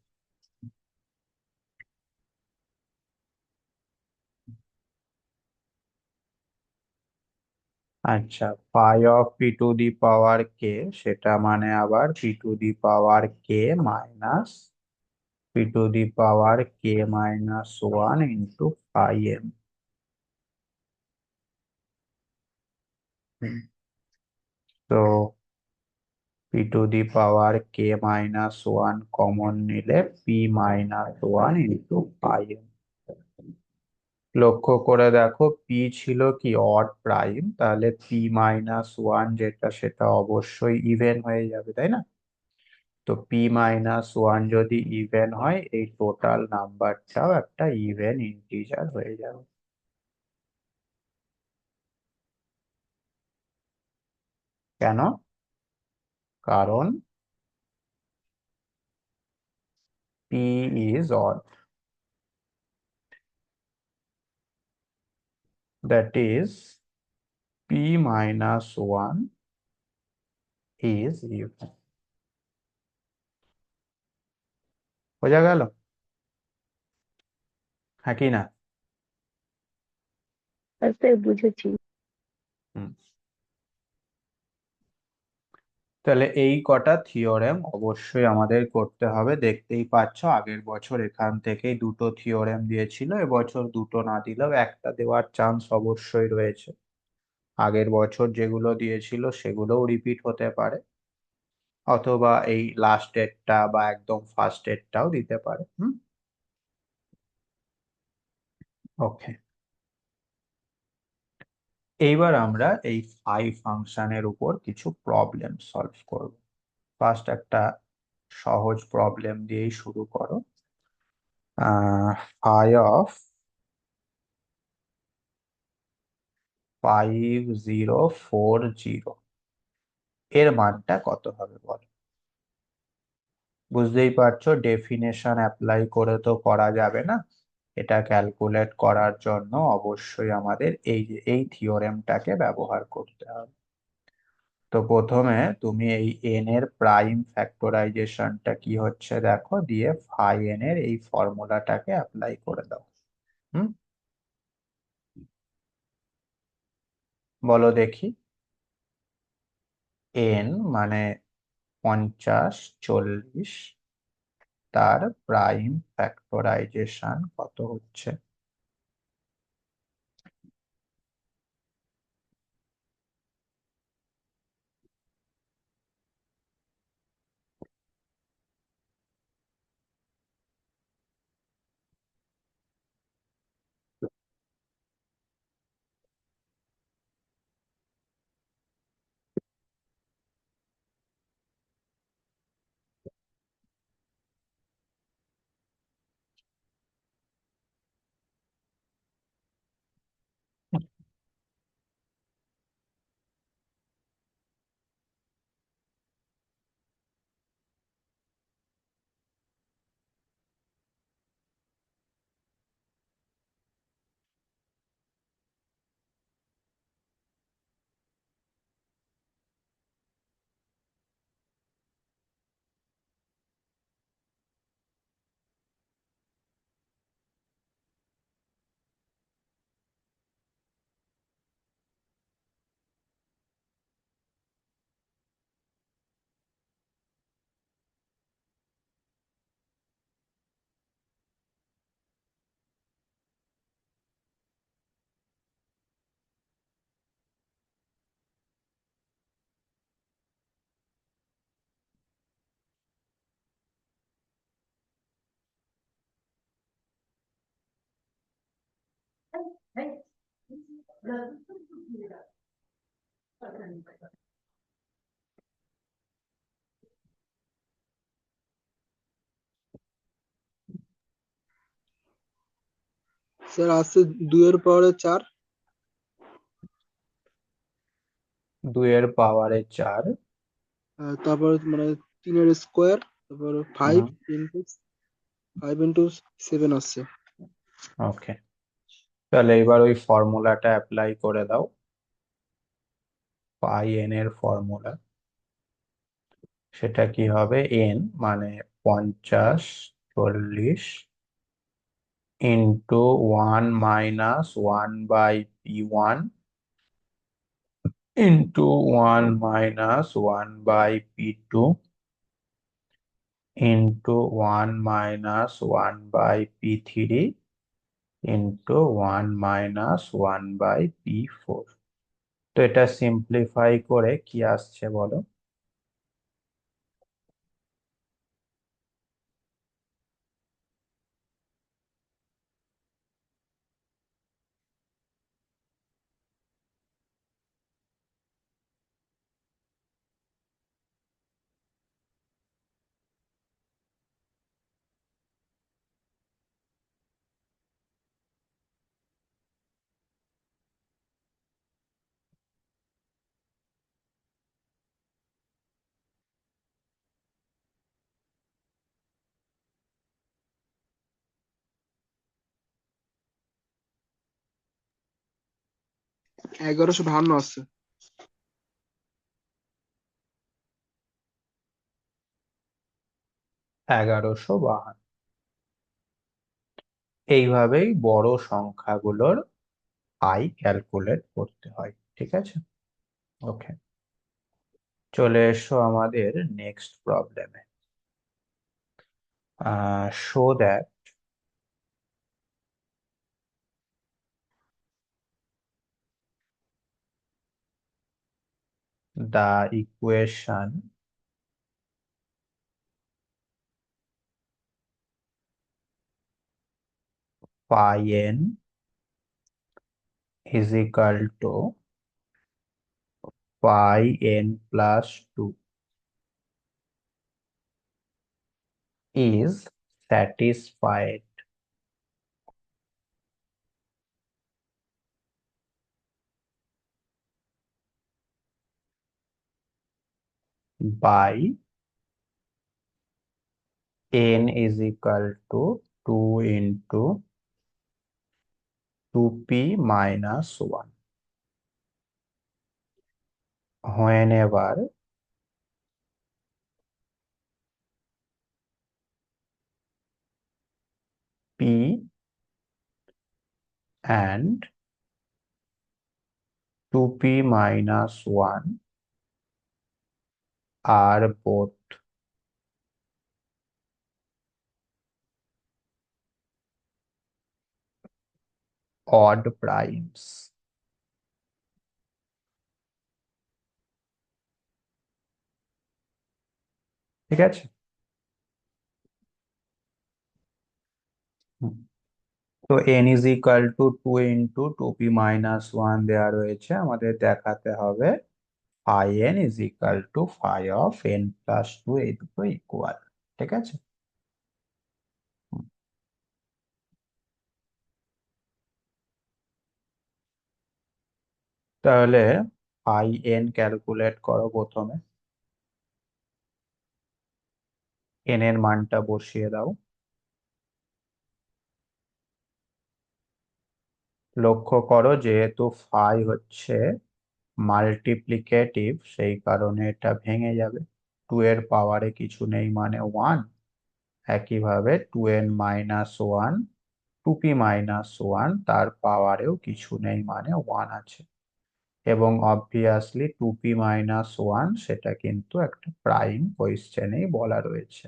আচ্ছা, phi of p to the power k, সেটা মানে আবার p to the power k minus p to the power k minus 1 into phi m. তো p to the power k minus 1 common নিলে p minus 1 into phi m. লক্ষ্য করে দেখো p ছিল কি অড প্রাইম, তাহলে পি মাইনাস 1 যেটা, সেটা অবশ্যই ইভেন হয়ে যাবে, তাই না? তো পি মাইনাস 1 যদি ইভেন হয়, এই টোটাল নাম্বারটাও একটা ইভেন ইন্টিজার হয়ে যাবে। কেন? কারণ P is odd, that is P minus 1 is even. বোঝা গেল? হ্যাঁ কি না? আচ্ছা, বুঝেছি। হুম। তাহলে এই কটা থিওরেম অবশ্যই আমাদের করতে হবে। দেখতেই পাচ্ছ আগের বছর এখান থেকেই দুটো থিওরেম দিয়েছিল, এবছর দুটো না দিলেও একটা দেওয়ার চান্স অবশ্যই রয়েছে। আগের বছর যেগুলো দিয়েছিল সেগুলোও রিপিট হতে পারে, অথবা এই লাস্ট ডেটটা বা একদম ফার্স্ট ডেটটাও দিতে পারে। ওকে। এইবার আমরা এই ফাই ফাংশনের উপর কিছু প্রবলেম সলভ করব। ফার্স্ট একটা সহজ প্রবলেম দিয়েই শুরু করো। phi of 5040 এর মানটা কত হবে বলো। বুঝতেই পারছো ডেফিনেশন অ্যাপ্লাই করে তো করা যাবে না, এটা ক্যালকুলেট করার জন্য অবশ্যই আমাদের এই যে এই থিওরেমটাকে ব্যবহার করতে হবে। তো প্রথমে তুমি এই এন এর প্রাইম ফ্যাক্টরাইজেশনটা কি হচ্ছে দেখো, দিয়ে ফাই এন এর এই ফর্মুলাটাকে অ্যাপ্লাই করে দাও। হুম, বলো দেখি। এন মানে 50 40, তার প্রাইম ফ্যাক্টরাইজেশন কত হচ্ছে। স্যার আসছে 2 এর পাওয়ারে 4। দুইয়ের পাওয়ারে 4। তারপর মানে 3 এর স্কোয়ার, তারপর ফাইভ হুম, ইন্টু 5 ইন্টু 7 আসছে। ওকে, তাহলে এবার ওই ফর্মুলাটা অ্যাপ্লাই করে দাও, পাই এন এর ফর্মুলা। সেটা কি হবে, এন মানে 50 40 into 1 - 1/p1 into 1 - 1/p2 into 1 - 1/p3 into 1 - 1/p4। তো এটা সিম্পলিফাই করে কি আসছে বলো। 1152 আসছে। 1152। এইভাবেই বড় সংখ্যাগুলোর আই ক্যালকুলেট করতে হয়, ঠিক আছে। ওকে, চলে এসো আমাদের নেক্সট প্রবলেমে। Show that the equation phi n is equal to phi n plus 2 is satisfied by n is equal to 2 into 2p minus 1 whenever p and 2p minus 1 are both odd primes। ঠিক আছে। হুম। তো n is equal to 2 into 2p minus 1 দেওয়া রয়েছে, আমাদের দেখাতে হবে phi n is equal to phi of n plus 2, এই দুটো ইকুয়াল। ঠিক আছে। হুম। তাহলে phi n ক্যালকুলেট করো প্রথমে, n এর মানটা বসিয়ে দাও। লক্ষ্য করো যেহেতু phi হচ্ছে মাল্টিপ্লিকেটিভ, সেই কারণে এটা ভেঙে যাবে। 2 এর পাওয়ারে কিছু নেই মানে 1। একইভাবে 2n-1, 2p-1 তার পাওয়ারেও কিছু নেই মানে 1 আছে। এবং অবভিয়াসলি 2p-1 সেটা কিন্তু একটা প্রাইম কোয়েশ্চেনেই বলা রয়েছে।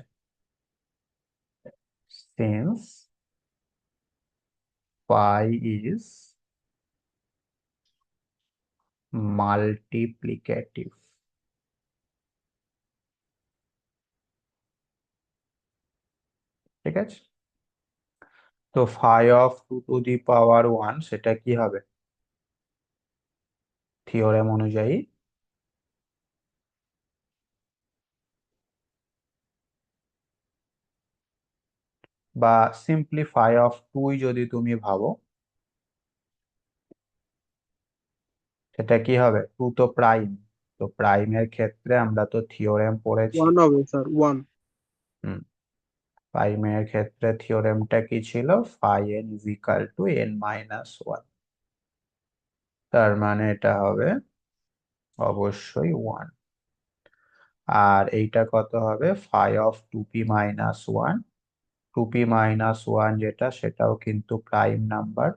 Since phi is multiplicative। ঠিক আছে। তো phi of 2 to the power 1 সেটা কি হবে থিওরেম অনুযায়ী? বা সিম্পলি phi অফ 2 যদি তুমি ভাবো, সেটা কি হবে? 2 তো প্রাইম, তো প্রাইমের ক্ষেত্রে আমরা তো থিওরেম পড়েছি। ওয়ান হবে স্যার, ওয়ান। হুম। প্রাইমের ক্ষেত্রে থিওরেমটা কি ছিল? phi n is equal to n-1। তার মানে এটা হবে অবশ্যই 1। আর এইটা কত হবে? phi অফ 2p-1, 2p-1 যেটা সেটাও কিন্তু প্রাইম নাম্বার।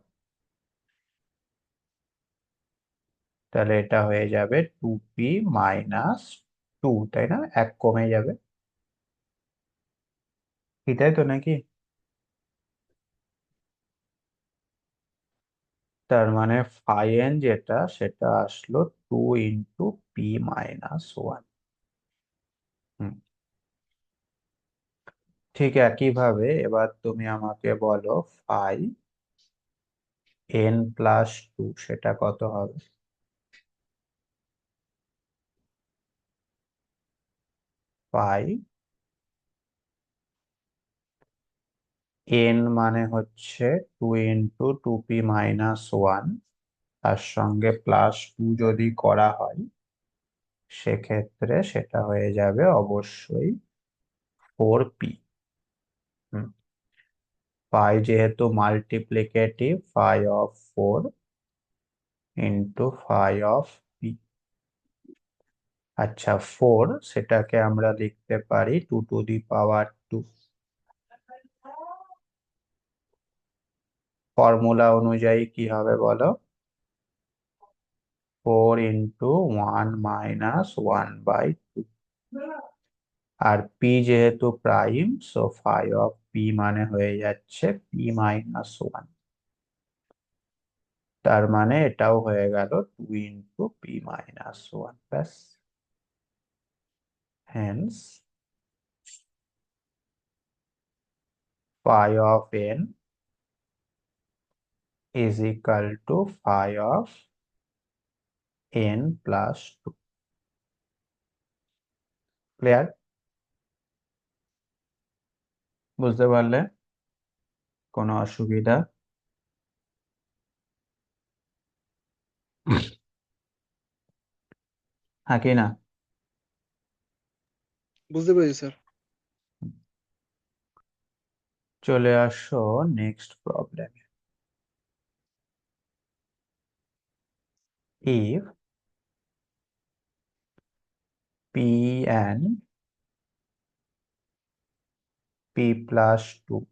তাহলে এটা হয়ে যাবে 2p-2, তাই না? এক কমে যাবে, এটাই তো নাকি? তার মানে phi n যেটা সেটা আসলো 2 ইন্টু p-1। হুম। ঠিক একইভাবে এবার তুমি আমাকে বলো phi n+2 সেটা কত হবে? phi n মানে হচ্ছে 2 ইন্টু 2p-1, তার সঙ্গে +2 যদি করা হয় সেক্ষেত্রে সেটা হয়ে যাবে অবশ্যই 4p। হুম। phi যেহেতু multiplicative, phi of 4 into phi of p। আচ্ছা, 4 সেটাকে আমরা লিখতে পারি 2 to the power 2। ফর্মুলা অনুযায়ী কি হবে বলো? 4 into 1 - 1/2। আর p যেহেতু prime, so phi of p মানে হয়ে যাচ্ছে p-1। তার মানে এটাও হয়ে গেল 2 ইন্টু p-1 ব্যাস। Hence phi of n is equal to phi of n+2। Clear? বুঝতে পারলে? কোনো অসুবিধা? হ্যাঁ কি না? বুঝতে পেরেছি স্যার। চলে আসো next problem. if p and p plus 2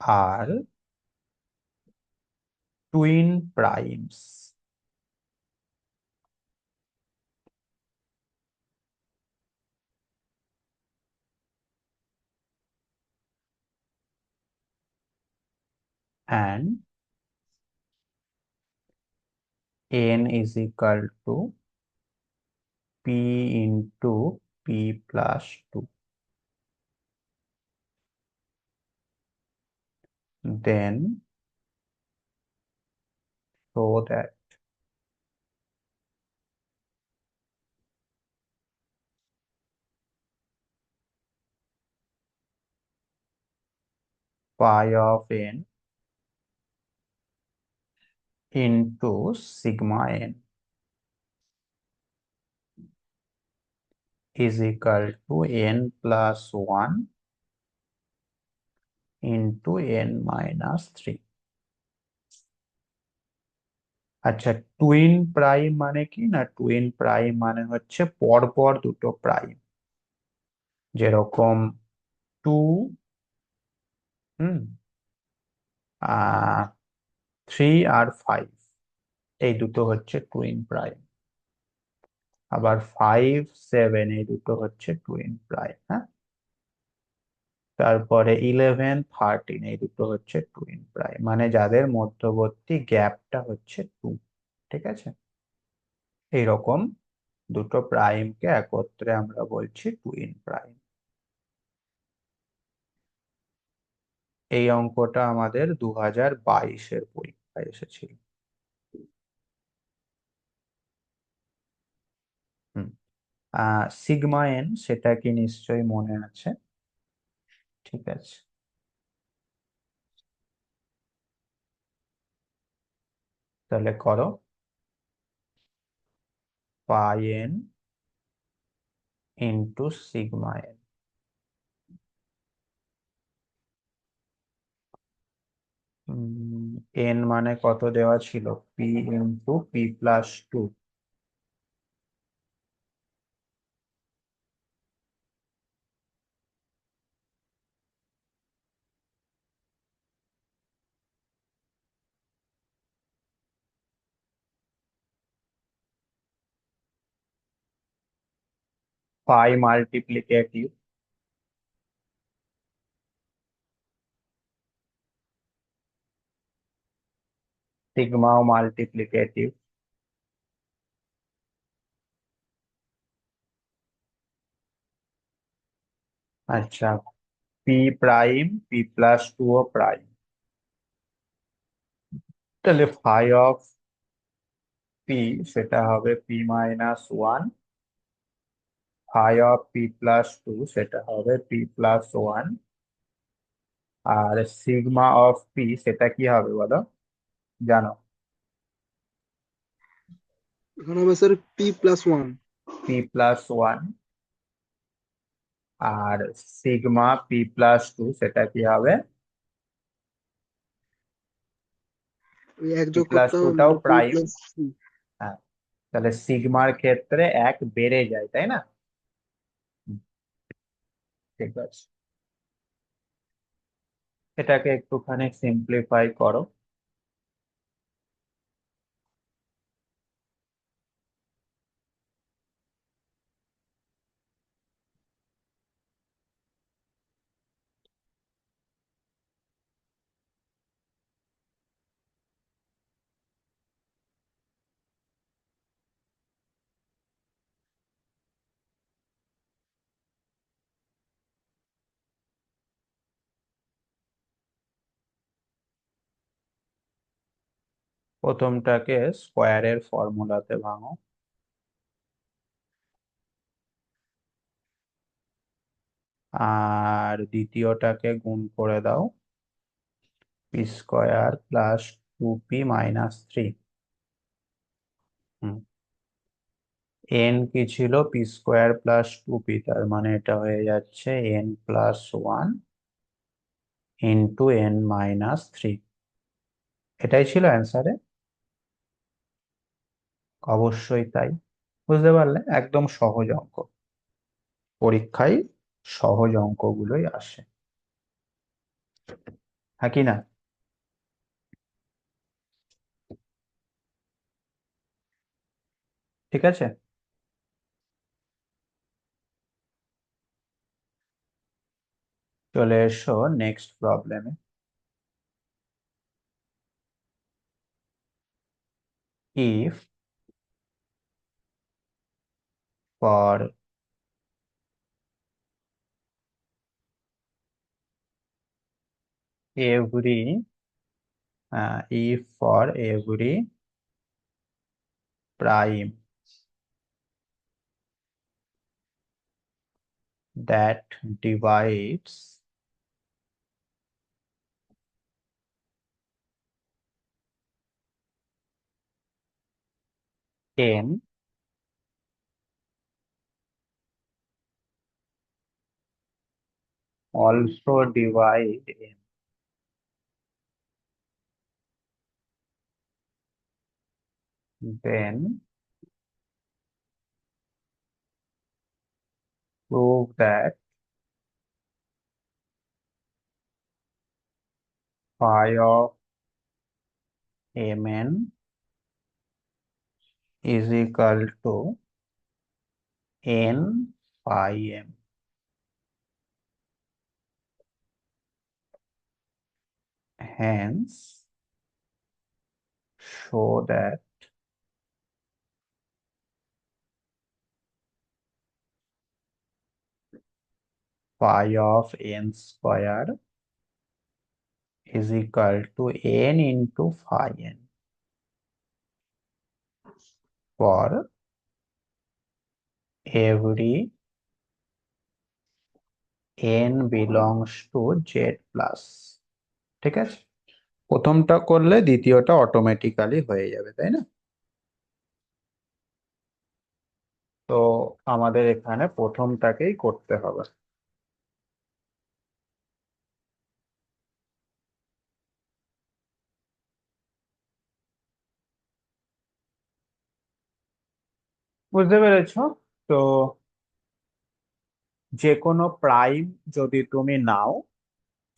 are twin primes and n is equal to p into p plus 2, then show that phi of n into sigma n is equal to n plus 1 into n minus 3। আচ্ছা, twin prime মানে কি না, twin prime মানে হচ্ছে পরপর দুটো prime, যেরকম 2, হুম, 3 আর 5, এই দুটো হচ্ছে টুইন প্রাইম। আবার 5, 7 এই দুটো হচ্ছে টুইন প্রাইম, হ্যাঁ। তারপরে 11, 13 এই দুটো হচ্ছে টুইন প্রাইম, মানে যাদের মধ্যবর্তী গ্যাপটা হচ্ছে 2। ঠিক আছে, এইরকম দুটো প্রাইমকে একত্রে আমরা বলছি টুইন প্রাইম। এই অঙ্কটা আমাদের 2022-এর পরীক্ষায় এসেছিল। হুম। সিগমা এন, সেটা কি নিশ্চয়ই মনে আছে? ঠিক আছে, তাহলে করো। Phi n into sigma n. N মানে কত দেওয়া ছিল? P into p plus 2। Phi multiplicative, সিগমাও মাল্টিপ্লিকেটিভ। আচ্ছা, পি প্রাইম, পি প্লাস 2 ও প্রাইম, তাহলে ফাই অফ পি সেটা হবে p minus 1, phi of p plus 2 সেটা হবে পি প্লাস 1, আর সিগমা অফ পি সেটা কি হবে বলো, জানো? এখানে হবে স্যার P+1। পি প্লাস 1, আর সিগমা পি প্লাস 2 সেটা কি হবে? ওই এক পি যোগ প্লাস করতে হবে, টুটাও মানে পি প্রাইম। Plus C. হ্যাঁ, তাহলে সিগমার ক্ষেত্রে এক বেড়ে যায়, তাই না? হুম, ঠিক আছে, এটাকে একটুখানি সিম্পলিফাই করো। প্রথমটাকে স্কোয়ারের ফর্মুলাতে ভাঙো, আর দ্বিতীয়টাকে গুণ করে দাও, P square plus 2p minus 3। N কি ছিল, P square plus two P, তার মানে এটা হয়ে যাচ্ছে N plus one into N minus three. এটাই ছিল অ্যান্সারে। অবশ্যই তাই। বুঝতে পারলে, একদম সহজ অঙ্ক। পরীক্ষায় সহজ অঙ্কগুলোই আসে, হ্যাঁ কি না? ঠিক আছে। চলে এসো নেক্সট প্রবলেমে। if for every if for every prime that divides n also divide n, then prove that phi of mn is equal to n phi m. Hence, show that phi of n square is equal to n into phi n for every n belongs to z plus। ঠিক আছে, প্রথমটা করলে দ্বিতীয়টা automatically হয়ে যাবে, তাই না? তো আমাদের এখানে প্রথমটাকেই করতে হবে। বুঝতে পেরেছো? তো যে কোনো প্রাইম যদি তুমি নাও,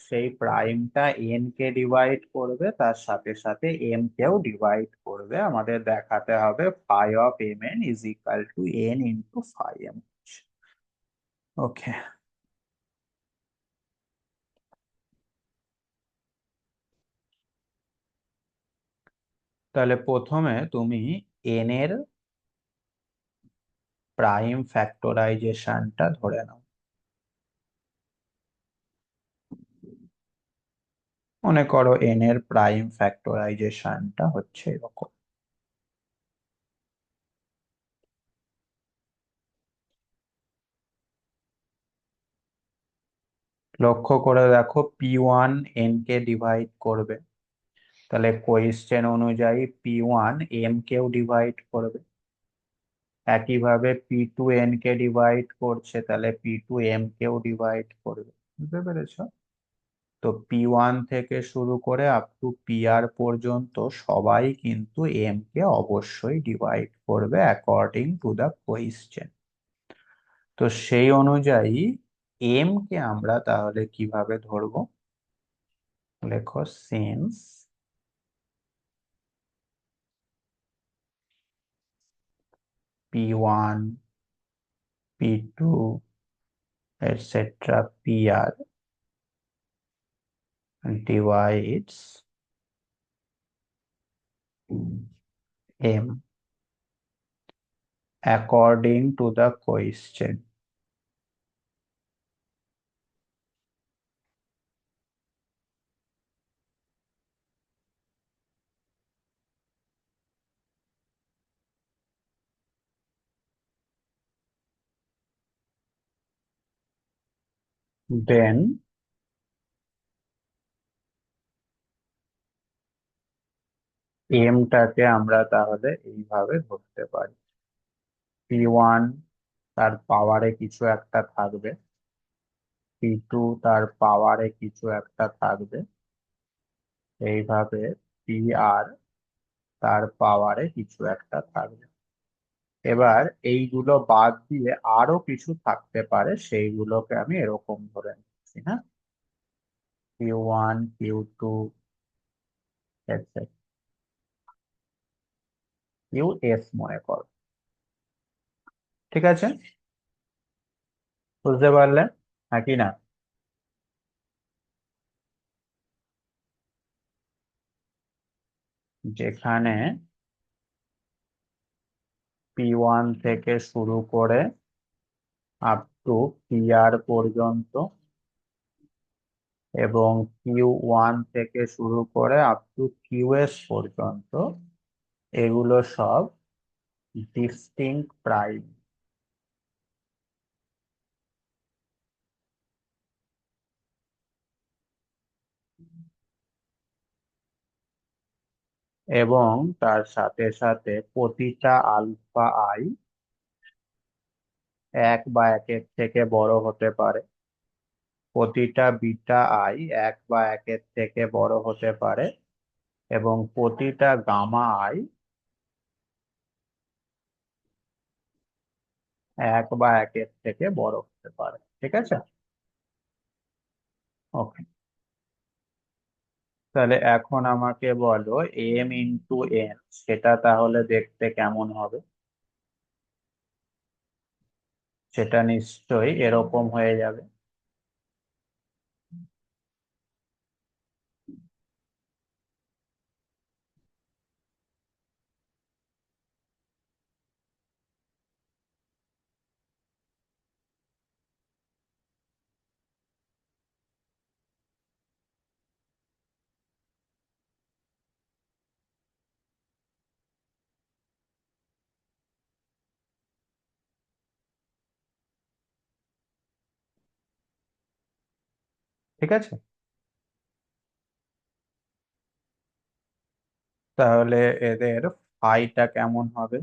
সেই প্রাইমটা এন কে ডিভাইড করবে, তার সাথে সাথে এম কেও ডিভাইড করবে। আমাদের দেখাতে হবে phi of m n is equal to n into phi m. Okay, তাহলে প্রথমে তুমি এন এর প্রাইম ফ্যাক্টরাইজেশনটা ধরে নাও। মনে করো এন এর প্রাইম ফ্যাক্টরাইজেশনটা হচ্ছে এরকম। লক্ষ্য করে দেখো, পি ওয়ান এন কে ডিভাইড করবে, তাহলে কোয়েশ্চেন অনুযায়ী পি ওয়ান এম কেও ডিভাইড করবে। একইভাবে পি টু এন কে ডিভাইড করছে, তাহলে পি টু এম কেও ডিভাইড করবে। বুঝতে পেরেছো? তো পি ওয়ান থেকে শুরু করে আপ টু পি আর পর্যন্ত সবাই কিন্তু এম কে অবশ্যই ডিভাইড করবে অ্যাকর্ডিং টু দা কোয়েশ্চেন। তো সেই অনুযায়ী এম কে আমরা তাহলে কিভাবে ধরবো? লেখো since P one P two etc pr divides m according to the question, then m টাকে আমরা তাহলে এইভাবে ধরতে পারি। P1 তার পাওয়ারে কিছু একটা থাকবে, P2 তার পাওয়ারে কিছু একটা থাকবে, এইভাবে PR তার পাওয়ারে কিছু একটা থাকবে। এবার এইগুলো বাদ দিয়ে আরো কিছু থাকতে পারে, সেইগুলোকে আমি এরকম ধরে নিচ্ছি, হ্যাঁ, Q1 Q2 etc, QS মনে করো। ঠিক আছে, বুঝতে পারলে নাকি না? যেখানে P1 থেকে শুরু করে আপ টু PR পর্যন্ত, এবং Q1 থেকে শুরু করে আপ টু QS পর্যন্ত, এগুলো সব ডিস্টিংক্ট প্রাইম। এবং তার সাথে সাথে প্রতিটা আলফা আই এক বা একের থেকে বড় হতে পারে, প্রতিটা বিটা আই এক বা একের থেকে বড় হতে পারে, এবং প্রতিটা গামা আই এক বা একের থেকে বড় হতে পারে। ঠিক আছে, ওকে। তাহলে এখন আমাকে বলো M × N সেটা তাহলে দেখতে কেমন হবে? সেটা নিশ্চয়ই এরকম হয়ে যাবে। ঠিক আছে, তাহলে এদের ফাইটা কেমন হবে?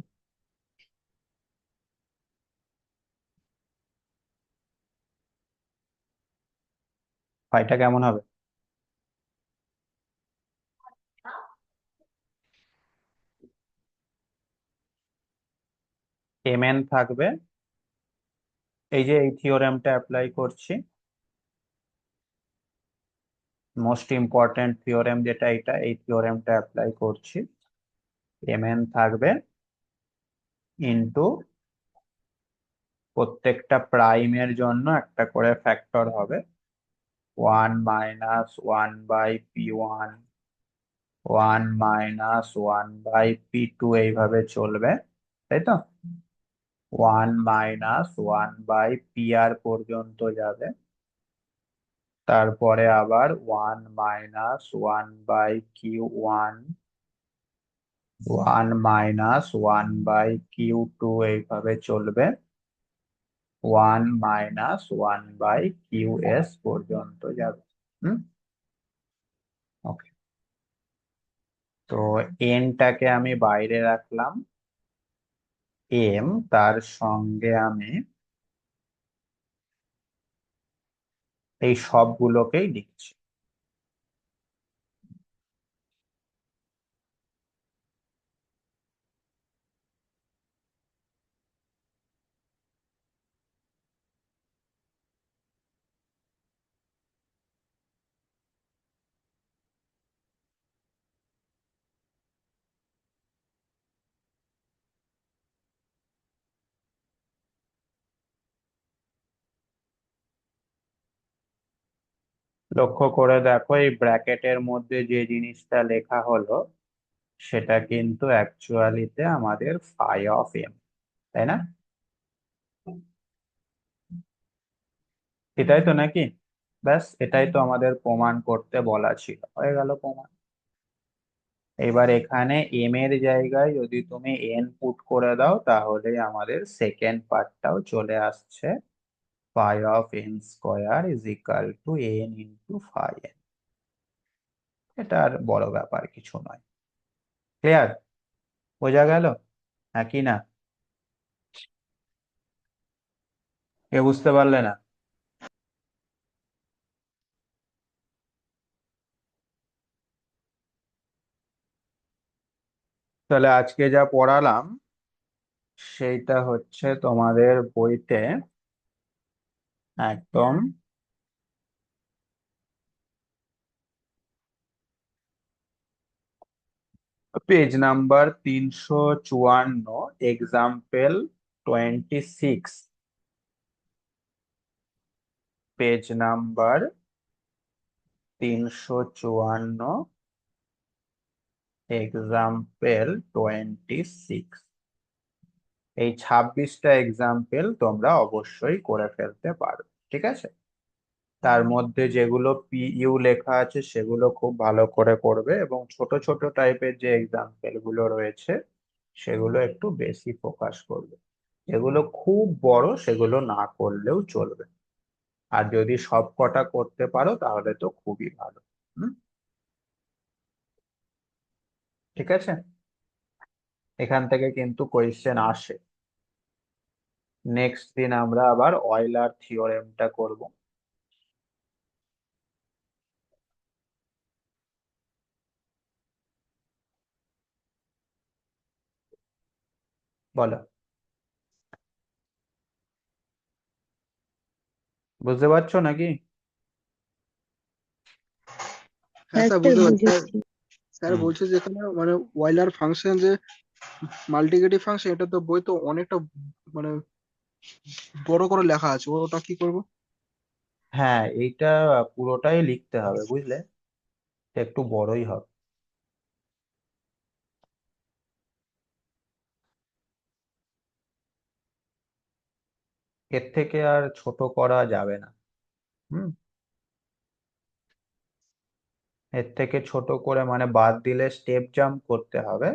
ফাইটা কেমন হবে? Mn থাকবে, এই যে এই থিওরেমটা অ্যাপ্লাই করছি, মোস্ট ইম্পর্টেন্ট থিওরেম যেটা, এটা এই থিওরেমটা অ্যাপ্লাই করছি। Mn থাকবে ইনটু প্রত্যেকটা প্রাইমের জন্য একটা করে ফ্যাক্টর হবে, 1 - 1/P1, 1 - 1/P2, এইভাবে চলবে, তাই তো? 1 - 1/PR পর্যন্ত যাবে, তারপরে আবার 1 - 1/Q1, 1 - 1/Q2, এইভাবে চলবে, 1 - 1/QS পর্যন্ত যাবে। হুম, ওকে। তো এনটাকে আমি বাইরে রাখলাম, তার সঙ্গে আমি এই সবগুলোকেই লিখছি। লক্ষ্য করে দেখো, এই ব্র্যাকেটের মধ্যে যে জিনিসটা লেখা হলো সেটা কিন্তু অ্যাকচুয়ালিতে আমাদের φ(m), তাই না? এটাই তো নাকি? ব্যাস, এটাই তো আমাদের প্রমাণ করতে বলা ছিল, হয়ে গেল প্রমাণ। এবার এখানে এম এর জায়গায় যদি তুমি এন পুট করে দাও, তাহলে আমাদের সেকেন্ড পার্টটাও চলে আসছে, φ(n)² এটা আর বড় ব্যাপার কিছু নয়। ক্লিয়ার? বোঝা গেল নাকি না? এ বুঝতে পারলে না? তাহলে আজকে যা পড়ালাম সেইটা হচ্ছে তোমাদের বইতে একদম page number 354, example 26। Page number 354, example 26। এই 26টা এক্সাম্পল তোমরা অবশ্যই করে ফেলতে পারো, ঠিক আছে? তার মধ্যে যেগুলো পিইউ লেখা আছে সেগুলো খুব ভালো করে করবে, এবং ছোট ছোট টাইপের যে এক্সাম্পল গুলো রয়েছে সেগুলো একটু বেশি ফোকাস করবে। যেগুলো খুব বড় সেগুলো না করলেও চলবে। আর যদি সব কটা করতে পারো তাহলে তো খুবই ভালো। হুম, ঠিক আছে। এখান থেকে কিন্তু কোয়েশ্চেন আসে। নেক্সট দিন আমরা আবার অয়লার থিওরেমটা করব। বলো, বুঝতে পারছো নাকি? হ্যাঁ হ্যাঁ স্যার, স্যার, বুঝতে পারছি স্যার। বুঝেছি। স্যার হুম। বলছে যে এখানে মানে ওয়াইলার ফাংশন যে মাল্টিপ্লিকেটিভ ফাংশন, এটা তো বই তো অনেকটা মানে বড় করে লেখা আছে, ওটা কি করব? হ্যাঁ, এইটা পুরোটাই লিখতে হবে, বুঝলে? একটু বড়ই হবে। এর থেকে আর ছোট করা যাবে না। হুম। এর থেকে ছোট করে মানে বাদ দিলে স্টেপ জাম্প করতে হবে,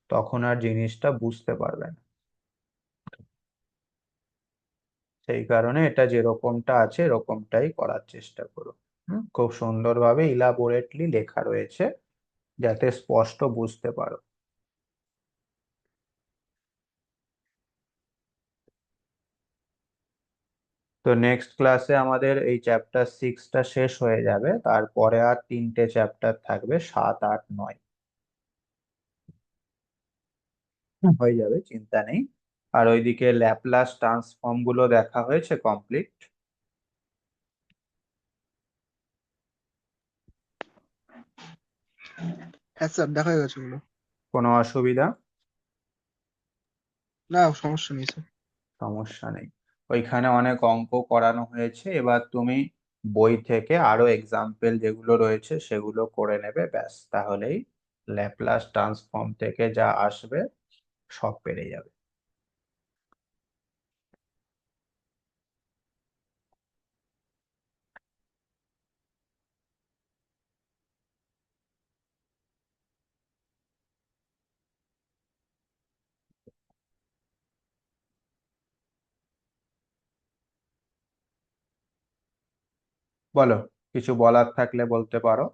তখন আর জিনিসটা বুঝতে পারবে না। সেই কারণে এটা যেরকমটা আছে এরকমটাই করার চেষ্টা করো। খুব সুন্দরভাবে ইলাবোরেটলি লেখা রয়েছে, যাতে স্পষ্ট বুঝতে পারো। তো নেক্সট ক্লাসে আমাদের এই চ্যাপ্টার 6টা শেষ হয়ে যাবে, তারপরে আর 3টে চ্যাপ্টার থাকবে, 7, 8, 9। হয়ে যাবে, চিন্তা নেই। আর ওইদিকে ল্যাপ্লাস ট্রান্সফর্ম গুলো দেখা হয়েছে কমপ্লিট? হ্যাঁ স্যার, দেখা গেছে ওগুলো। কোনো অসুবিধা? না, সমস্যা নেই স্যার। সমস্যা নেই। ওইখানে অনেক অঙ্ক করানো হয়েছে, এবার তুমি বই থেকে আরো এক্সাম্পল যেগুলো রয়েছে সেগুলো করে নেবে, ব্যাস তাহলেই ল্যাপ্লাস ট্রান্সফর্ম থেকে যা আসবে সব পেরে যাবে। বলো, কিছু বলার থাকলে বলতে পারো।